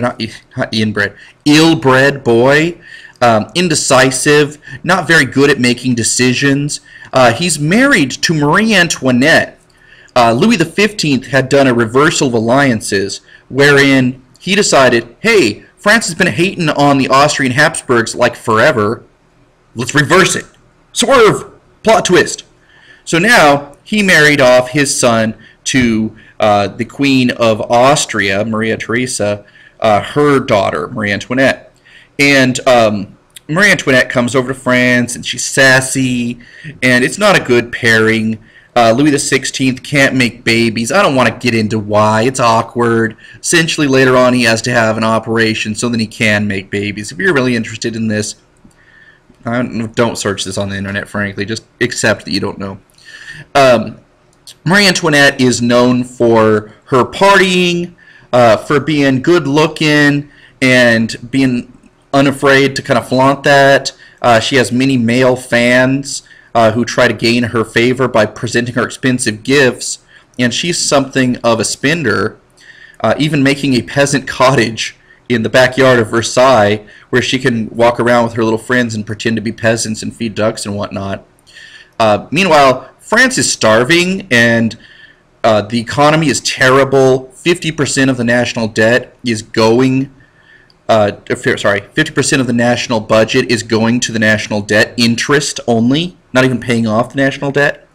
boy, indecisive, not very good at making decisions. He's married to Marie Antoinette. Louis XV had done a reversal of alliances wherein he decided, hey, France has been hating on the Austrian Habsburgs like forever. Let's reverse it. Swerve! Plot twist. So now he married off his son to the Queen of Austria, Maria Theresa, her daughter, Marie Antoinette. And Marie Antoinette comes over to France, and she's sassy, and it's not a good pairing. Louis XVI can't make babies. I don't want to get into why. It's awkward. Essentially, later on, he has to have an operation so that he can make babies. If you're really interested in this, don't search this on the internet, frankly. Just accept that you don't know. Marie Antoinette is known for her partying, for being good-looking, and being unafraid to kind of flaunt that. She has many male fans who try to gain her favor by presenting her expensive gifts, and she's something of a spender, even making a peasant cottage in the backyard of Versailles where she can walk around with her little friends and pretend to be peasants and feed ducks and whatnot. Meanwhile, France is starving, and the economy is terrible. 50% of the national debt is going 50% of the national budget is going to the national debt, interest only, not even paying off the national debt.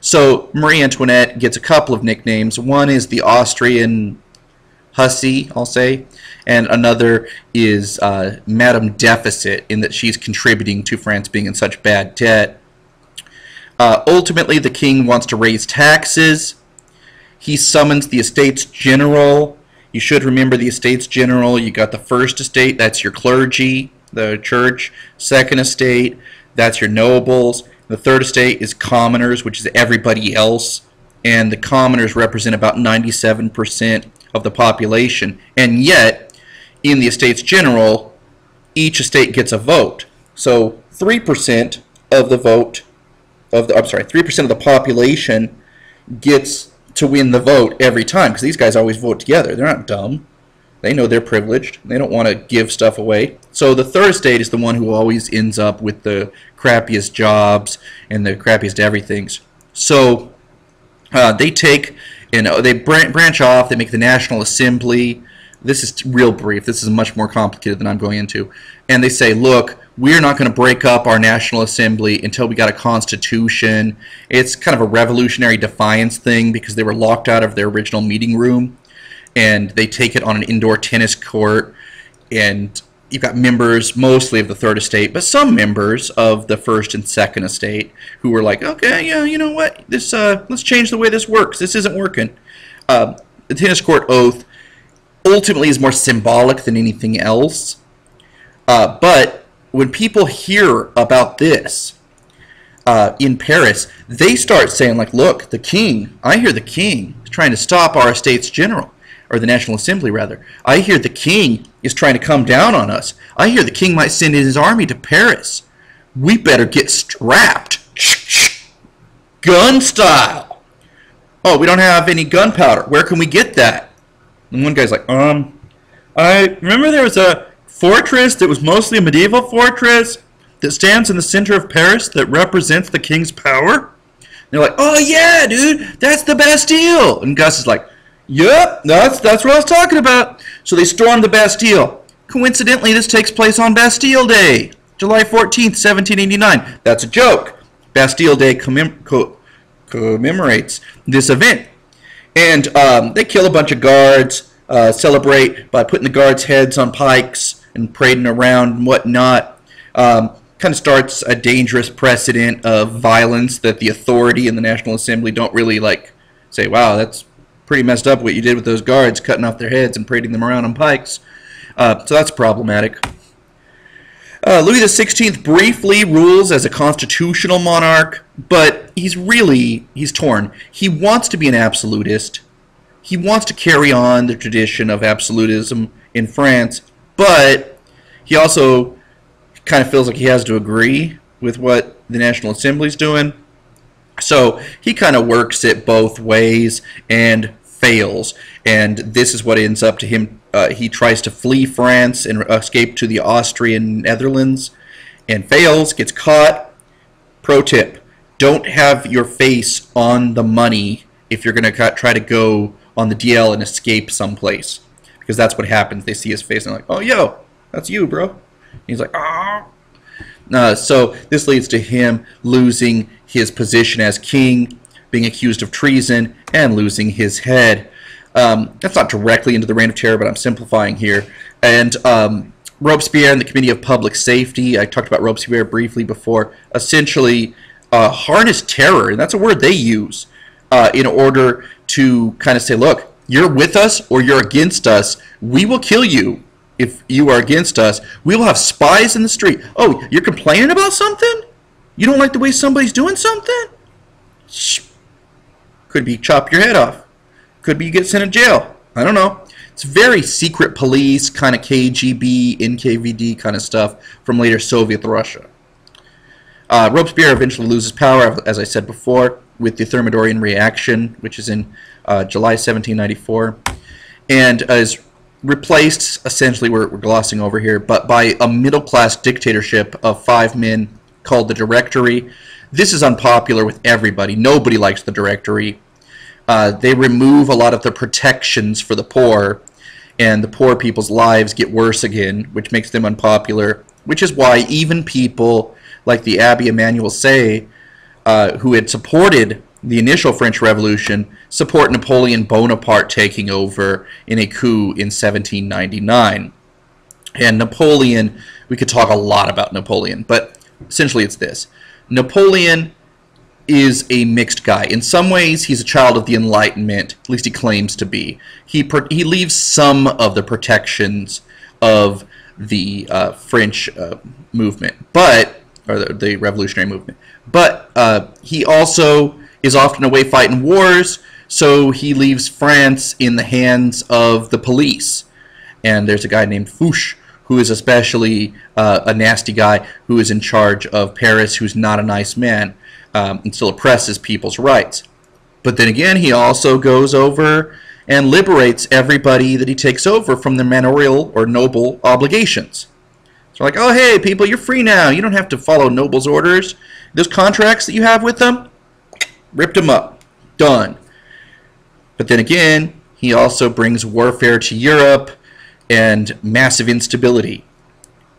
So Marie Antoinette gets a couple of nicknames. One is the Austrian hussy, I'll say, and another is Madame Deficit, in that she's contributing to France being in such bad debt. Ultimately, the king wants to raise taxes. He summons the Estates General. You should remember the Estates General. You got the first estate, that's your clergy, the church. Second estate, that's your nobles. The third estate is commoners, which is everybody else. And the commoners represent about 97% of the population. And yet, in the Estates General, each estate gets a vote. So 3% of the vote, 3% of the population gets to win the vote every time, because these guys always vote together. They're not dumb. They know they're privileged. They don't want to give stuff away. So the third estate is the one who always ends up with the crappiest jobs and the crappiest everythings. So they take, they branch off. They make the National Assembly. This is real brief. This is much more complicated than I'm going into. And they say, look, we're not going to break up our National Assembly until we got a constitution. It's kind of a revolutionary defiance thing because they were locked out of their original meeting room, and they take it on an indoor tennis court. And you've got members mostly of the Third Estate, but some members of the First and Second Estate who were like, okay, yeah, you know what, this let's change the way this works. This isn't working. the tennis court oath ultimately is more symbolic than anything else. But when people hear about this in Paris, they start saying, like, look, the king, I hear the king is trying to stop our Estates General, or the National Assembly, rather. I hear the king is trying to come down on us. I hear the king might send his army to Paris. We better get strapped. Gun style. Oh, we don't have any gunpowder. Where can we get that? And one guy's like, I remember there was a fortress that was mostly a medieval fortress that stands in the center of Paris that represents the king's power. And they're like, oh yeah, dude, that's the Bastille. And Gus is like, yep, that's what I was talking about. So they storm the Bastille. Coincidentally, this takes place on Bastille Day, July 14th, 1789. That's a joke. Bastille Day commemorates this event. And they kill a bunch of guards, celebrate by putting the guards' heads on pikes and parading around and whatnot. Kind of starts a dangerous precedent of violence that the authority in the National Assembly don't really like say, wow, that's pretty messed up what you did with those guards, cutting off their heads and parading them around on pikes. So that's problematic. Louis XVI briefly rules as a constitutional monarch, but he's torn. He wants to be an absolutist. He wants to carry on the tradition of absolutism in France, but he also kind of feels like he has to agree with what the National Assembly's doing. So he kind of works it both ways and fails. And this is what ends up to him. He tries to flee France and escape to the Austrian Netherlands and fails, gets caught. Pro tip, don't have your face on the money if you're going to try to go on the DL and escape someplace. Because that's what happens. They see his face and they're like, oh, yo, that's you, bro. And he's like, ah. So this leads to him losing his position as king, being accused of treason, and losing his head. That's not directly into the Reign of Terror, but I'm simplifying here. And Robespierre and the Committee of Public Safety, I talked about Robespierre briefly before, essentially harness terror, and that's a word they use, in order to kind of say, look, you're with us or you're against us. We will kill you if you are against us. We will have spies in the street. Oh, you're complaining about something? You don't like the way somebody's doing something? Shh. Could be chop your head off. Could be you get sent to jail. I don't know. It's very secret police, kind of KGB, NKVD kind of stuff from later Soviet Russia. Robespierre eventually loses power, as I said before, with the Thermidorian reaction, which is in July 1794, and is replaced, essentially, we're glossing over here, but by a middle-class dictatorship of 5 men called the Directory. This is unpopular with everybody. Nobody likes the Directory. They remove a lot of the protections for the poor, and the poor people's lives get worse again, which makes them unpopular, which is why even people like the Abbé Emmanuel Say, who had supported the initial French Revolution, support Napoleon Bonaparte taking over in a coup in 1799. And Napoleon, we could talk a lot about Napoleon, but essentially it's this. Napoleon is a mixed guy. In some ways, he's a child of the Enlightenment, at least he claims to be. He leaves some of the protections of the French movement, or the revolutionary movement. But he also is often away fighting wars, so he leaves France in the hands of the police. And there's a guy named Fouché, who is especially a nasty guy who is in charge of Paris, who's not a nice man, and still oppresses people's rights. But then again, he also goes over and liberates everybody that he takes over from their manorial or noble obligations. So like, oh hey people, you're free now. You don't have to follow nobles' orders. Those contracts that you have with them, ripped them up. Done. But then again, he also brings warfare to Europe and massive instability.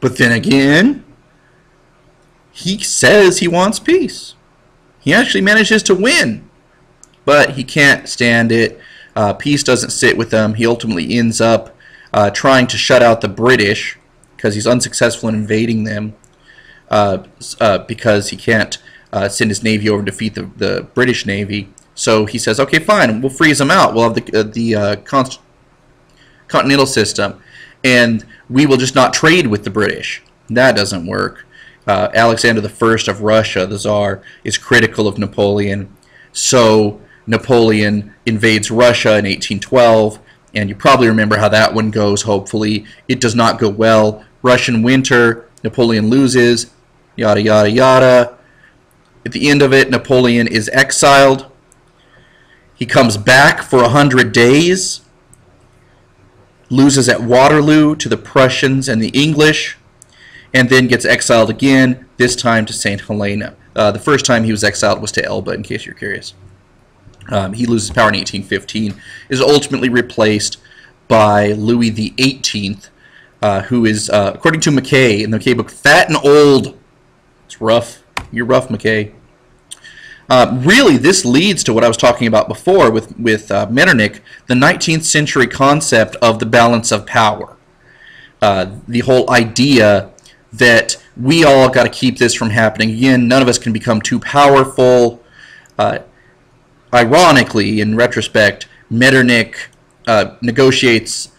But then again, he says he wants peace. He actually manages to win, but he can't stand it. Peace doesn't sit with him. He ultimately ends up trying to shut out the British because he's unsuccessful in invading them because he can't send his navy over and defeat the British Navy. So he says, okay, fine, we'll freeze them out. We'll have the continental system, and we will just not trade with the British. That doesn't work. Alexander I of Russia, the Tsar, is critical of Napoleon. So Napoleon invades Russia in 1812, and you probably remember how that one goes, hopefully. It does not go well. Russian winter, Napoleon loses, yada, yada, yada. At the end of it, Napoleon is exiled. He comes back for 100 days, loses at Waterloo to the Prussians and the English, and then gets exiled again, this time to St. Helena. The first time he was exiled was to Elba, in case you're curious. He loses power in 1815, is ultimately replaced by Louis XVIII, who is, according to McKay, in the McKay book, fat and old. It's rough. You're rough, McKay. Really, this leads to what I was talking about before with Metternich, the 19th century concept of the balance of power. The whole idea that we all got to keep this from happening again. None of us can become too powerful. Ironically, in retrospect, Metternich negotiates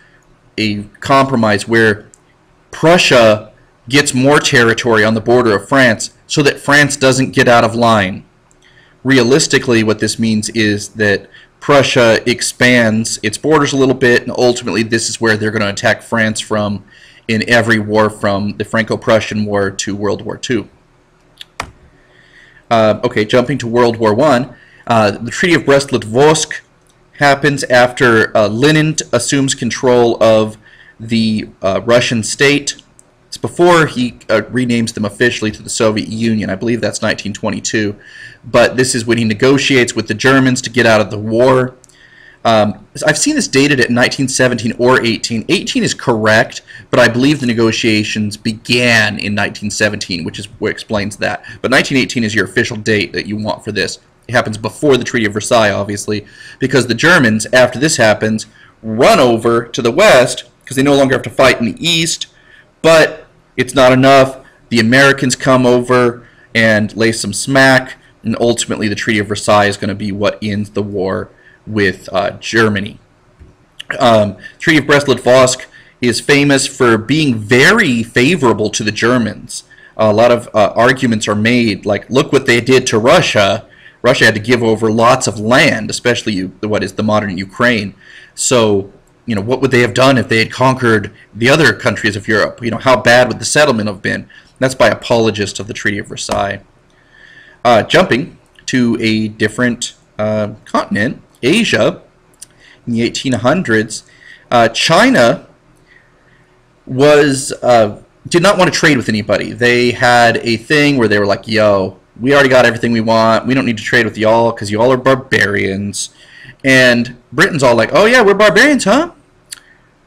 a compromise where Prussia gets more territory on the border of France so that France doesn't get out of line. Realistically, what this means is that Prussia expands its borders a little bit, and ultimately this is where they're going to attack France from in every war from the Franco-Prussian War to World War II. Okay, jumping to World War I, the Treaty of Brest-LITOVSK happens after Lenin assumes control of the Russian state. It's before he renames them officially to the Soviet Union. I believe that's 1922. But this is when he negotiates with the Germans to get out of the war. I've seen this dated at 1917 or 18. 18 is correct, but I believe the negotiations began in 1917, which is what explains that. But 1918 is your official date that you want for this. It happens before the Treaty of Versailles, obviously, because the Germans, after this happens, run over to the west because they no longer have to fight in the east. But it's not enough. The Americans come over and lay some smack, and ultimately the Treaty of Versailles is going to be what ends the war with Germany. Treaty of Brest-LITOVSK is famous for being very favorable to the Germans. A lot of arguments are made, like, look what they did to Russia. Russia had to give over lots of land, especially what is the modern Ukraine. So, you know, what would they have done if they had conquered the other countries of Europe? You know, how bad would the settlement have been? That's by apologists of the Treaty of Versailles. Jumping to a different continent, Asia, in the 1800s, China was did not want to trade with anybody. They had a thing where they were like, yo, we already got everything we want. We don't need to trade with y'all because y'all are barbarians. And Britain's all like, oh yeah, we're barbarians, huh?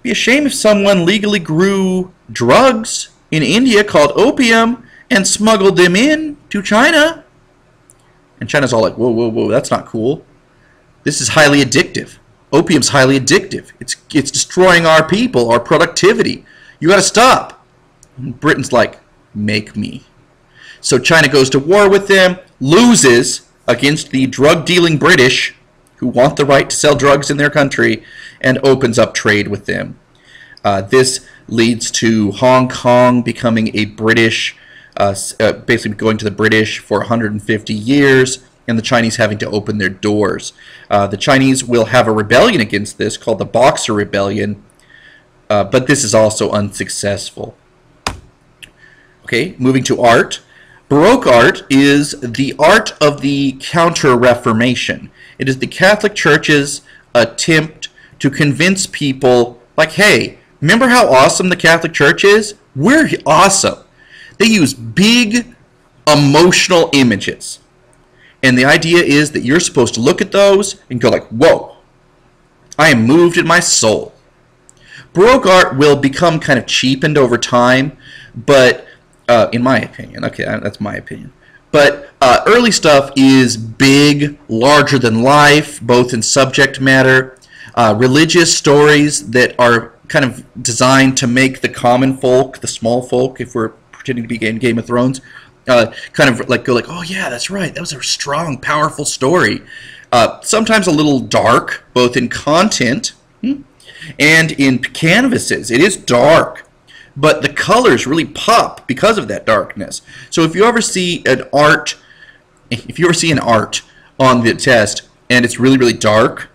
Be a shame if someone legally grew drugs in India called opium and smuggled them in to China. And China's all like, whoa, whoa, whoa, that's not cool. This is highly addictive. Opium's highly addictive. It's destroying our people, our productivity. You got to stop. And Britain's like, make me. So China goes to war with them, loses against the drug-dealing British, who want the right to sell drugs in their country, and opens up trade with them. This leads to Hong Kong becoming a British, basically going to the British for 150 years, and the Chinese having to open their doors. The Chinese will have a rebellion against this called the Boxer Rebellion, but this is also unsuccessful. Okay, moving to art. Baroque art is the art of the Counter-Reformation. It is the Catholic Church's attempt to convince people, like, hey, remember how awesome the Catholic Church is? We're awesome. They use big, emotional images. And the idea is that you're supposed to look at those and go like, whoa, I am moved in my soul. Baroque art will become kind of cheapened over time, but in my opinion, okay, that's my opinion. But early stuff is big, larger than life, both in subject matter, religious stories that are kind of designed to make the common folk, the small folk, if we're pretending to be in Game of Thrones, kind of like go like, oh yeah, that's right, that was a strong, powerful story. Sometimes a little dark, both in content and in canvases. It is dark, but the colors really pop because of that darkness. So if you ever see an art on the test and it's really, really dark,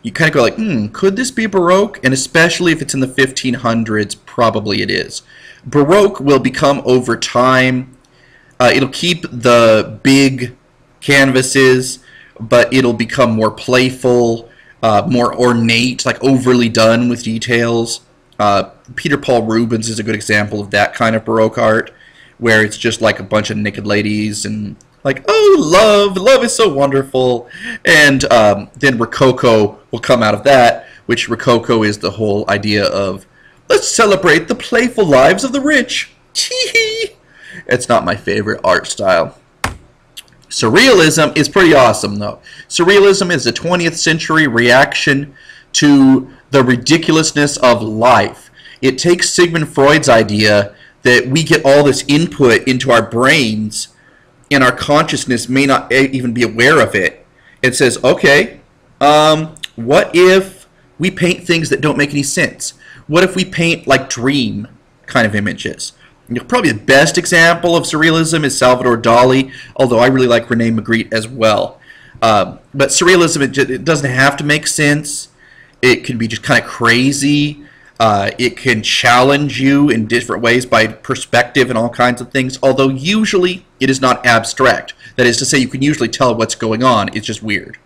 you kind of go like, could this be Baroque? And especially if it's in the 1500s, probably it is. Baroque will become over time. It'll keep the big canvases, but it'll become more playful, more ornate, like overly done with details. Peter Paul Rubens is a good example of that kind of Baroque art, where it's just like a bunch of naked ladies and like, oh, love is so wonderful. And then Rococo will come out of that, which Rococo is the whole idea of, let's celebrate the playful lives of the rich. Tee-hee. It's not my favorite art style. Surrealism is pretty awesome, though. Surrealism is a 20th century reaction to the ridiculousness of life. It takes Sigmund Freud's idea that we get all this input into our brains and our consciousness may not even be aware of it. It says, okay, what if we paint things that don't make any sense? What if we paint like dream kind of images? Probably the best example of surrealism is Salvador Dali, although I really like Rene Magritte as well. But surrealism, it doesn't have to make sense. It can be just kind of crazy. It can challenge you in different ways by perspective and all kinds of things, although usually it is not abstract. That is to say, you can usually tell what's going on. It's just weird.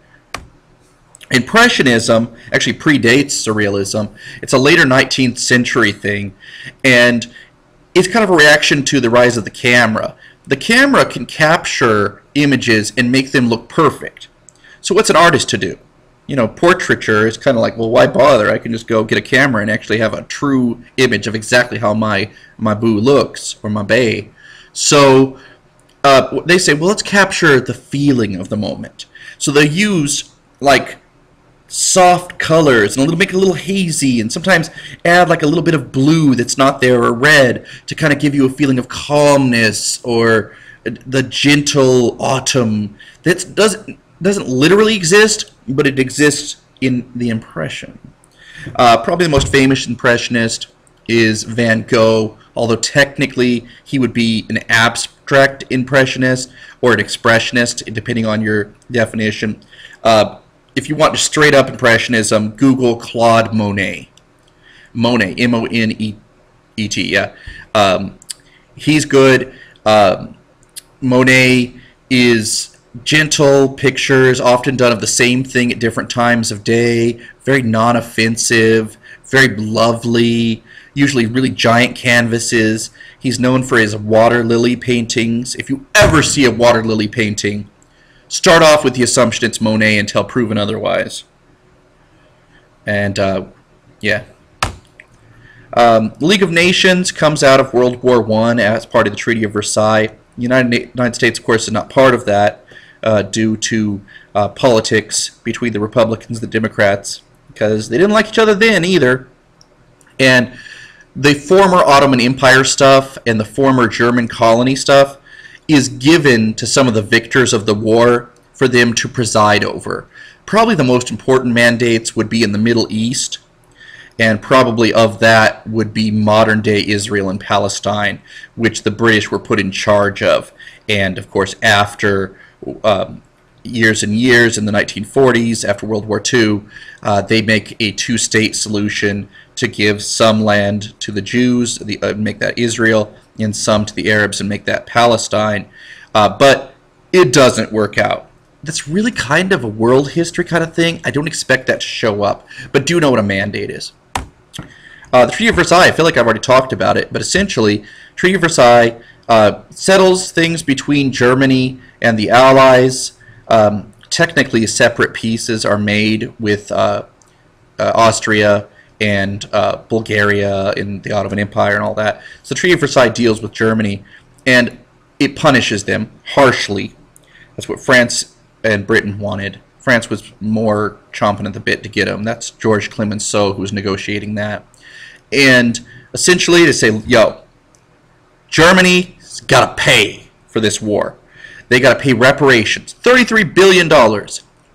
Impressionism actually predates surrealism. It's a later 19th century thing, and it's kind of a reaction to the rise of the camera. The camera can capture images and make them look perfect. So what's an artist to do? You know, portraiture is kind of like, well, why bother? I can just go get a camera and actually have a true image of exactly how my boo looks, or my bae. So they say, well, let's capture the feeling of the moment. So they use like soft colors and make it a little hazy, and sometimes add like a little bit of blue that's not there, or red, to kind of give you a feeling of calmness or the gentle autumn that doesn't literally exist, but it exists in the impression. Probably the most famous impressionist is Van Gogh, although technically he would be an abstract impressionist or an expressionist, depending on your definition. If you want straight up impressionism, Google Claude Monet. Monet, M-O-N-E-T, yeah. He's good. Monet is gentle pictures, often done of the same thing at different times of day, very non-offensive, very lovely, usually really giant canvases. He's known for his water lily paintings. If you ever see a water lily painting, start off with the assumption it's Monet until proven otherwise. And, yeah. The League of Nations comes out of World War I as part of the Treaty of Versailles. The United States, of course, is not part of that due to politics between the Republicans and the Democrats, because they didn't like each other then either. And the former Ottoman Empire stuff and the former German colony stuff is given to some of the victors of the war for them to preside over. Probably the most important mandates would be in the Middle East, and probably of that would be modern-day Israel and Palestine, which the British were put in charge of. And, of course, after years and years in the 1940s, after World War II, they make a two-state solution to give some land to the Jews, make that Israel, and some to the Arabs and make that Palestine. But it doesn't work out. That's really kind of a world history kind of thing. I don't expect that to show up, but do know what a mandate is. The Treaty of Versailles, I feel like I've already talked about it, but essentially, Treaty of Versailles settles things between Germany and the Allies. Technically, separate pieces are made with Austria and Bulgaria and the Ottoman Empire and all that. So the Treaty of Versailles deals with Germany, and it punishes them harshly. That's what France and Britain wanted. France was more chomping at the bit to get them. That's George Clemenceau who was negotiating that. And essentially to say, yo, Germany's got to pay. for this war. They got to pay reparations, $33 billion.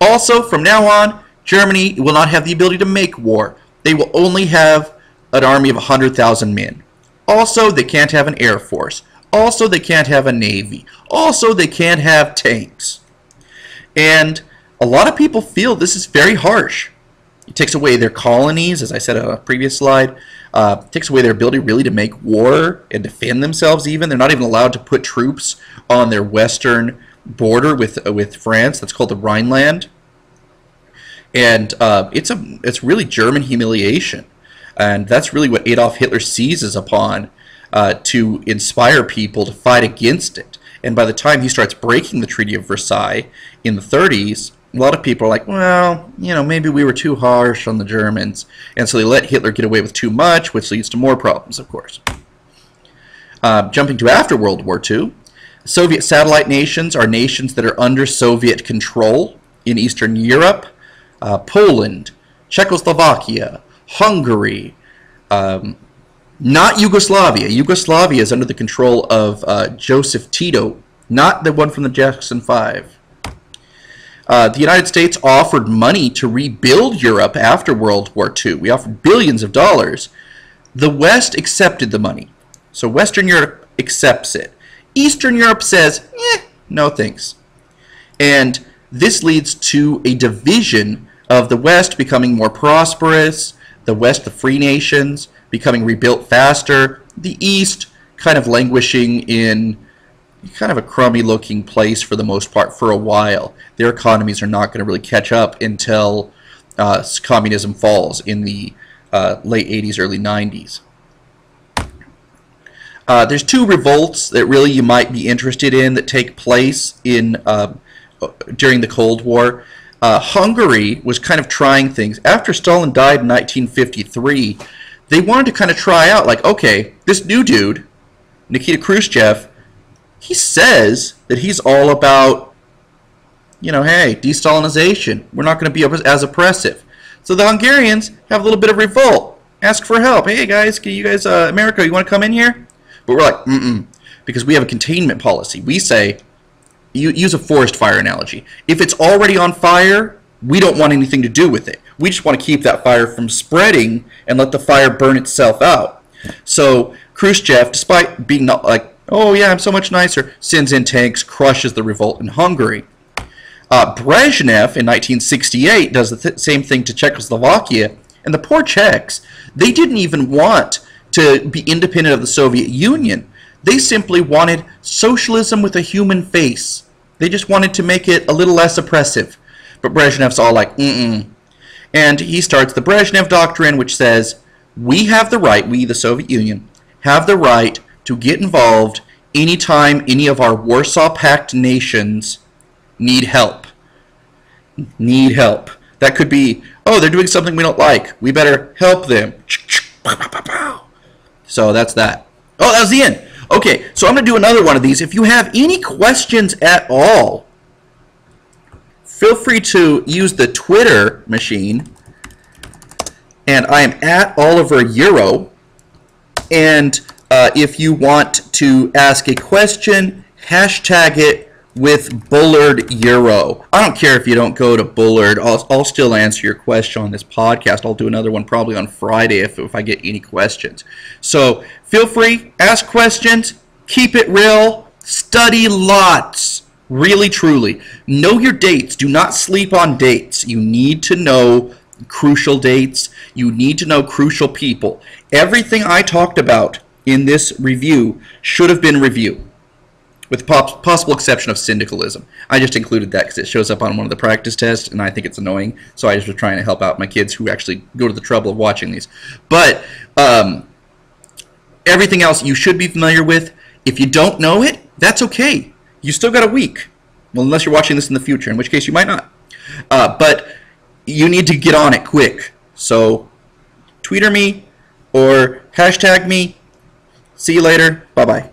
Also, from now on, Germany will not have the ability to make war. They will only have an army of 100,000 men. Also, they can't have an air force. Also, they can't have a navy. Also, they can't have tanks. And a lot of people feel this is very harsh. It takes away their colonies, as I said on a previous slide. It takes away their ability really to make war and defend themselves even. They're not even allowed to put troops on their western border with France. That's called the Rhineland. And it's really German humiliation. And that's really what Adolf Hitler seizes upon to inspire people to fight against it. And by the time he starts breaking the Treaty of Versailles in the 30s, a lot of people are like, well, you know, maybe we were too harsh on the Germans. And so they let Hitler get away with too much, which leads to more problems, of course. Jumping to after World War II, Soviet satellite nations are nations that are under Soviet control in Eastern Europe. Poland, Czechoslovakia, Hungary, not Yugoslavia. Yugoslavia is under the control of Joseph Tito, not the one from the Jackson 5. The United States offered money to rebuild Europe after World War II. We offered billions of dollars. The West accepted the money. So Western Europe accepts it. Eastern Europe says, no thanks. And this leads to a division of the West becoming more prosperous, the West, the free nations, becoming rebuilt faster, the East kind of languishing in kind of a crummy looking place for the most part for a while. Their economies are not going to really catch up until communism falls in the late 80s, early 90s. There's two revolts that really you might be interested in that take place in during the Cold War. Hungary was kind of trying things. After Stalin died in 1953, they wanted to kind of try out, like, okay, this new dude, Nikita Khrushchev, he says that he's all about, you know, hey, de-Stalinization. We're not going to be as oppressive. So the Hungarians have a little bit of revolt. Ask for help. Hey, guys, can you guys, America, you want to come in here? But we're like, because we have a containment policy. We say, use a forest fire analogy. If it's already on fire, we don't want anything to do with it. We just want to keep that fire from spreading and let the fire burn itself out. So Khrushchev, despite being not like, oh yeah, I'm so much nicer, sends in tanks, crushes the revolt in Hungary. Brezhnev in 1968 does the same thing to Czechoslovakia, and the poor Czechs, they didn't even want to be independent of the Soviet Union. They simply wanted socialism with a human face. They just wanted to make it a little less oppressive. But Brezhnev's all like, And he starts the Brezhnev Doctrine, which says, we have the right, we, the Soviet Union, have the right to get involved anytime any of our Warsaw Pact nations need help. Need help. That could be, oh, they're doing something we don't like. We better help them. So that's that. Oh, that was the end. Okay, so I'm going to do another one of these. If you have any questions at all, feel free to use the Twitter machine. And I am at Oliver Euro. And if you want to ask a question, hashtag it with Bullard Euro. I don't care if you don't go to Bullard. I'll still answer your question on this podcast. I'll do another one probably on Friday if I get any questions. So feel free, ask questions, keep it real, study lots. Really, truly. Know your dates. Do not sleep on dates. You need to know crucial dates. You need to know crucial people. Everything I talked about in this review should have been reviewed, with the possible exception of syndicalism. I just included that because it shows up on one of the practice tests, and I think it's annoying, so I just was trying to help out my kids who actually go to the trouble of watching these. But everything else you should be familiar with. If you don't know it, that's okay. You still got a week. Well, unless you're watching this in the future, in which case you might not. But you need to get on it quick. So Twitter me or hashtag me. See you later. Bye-bye.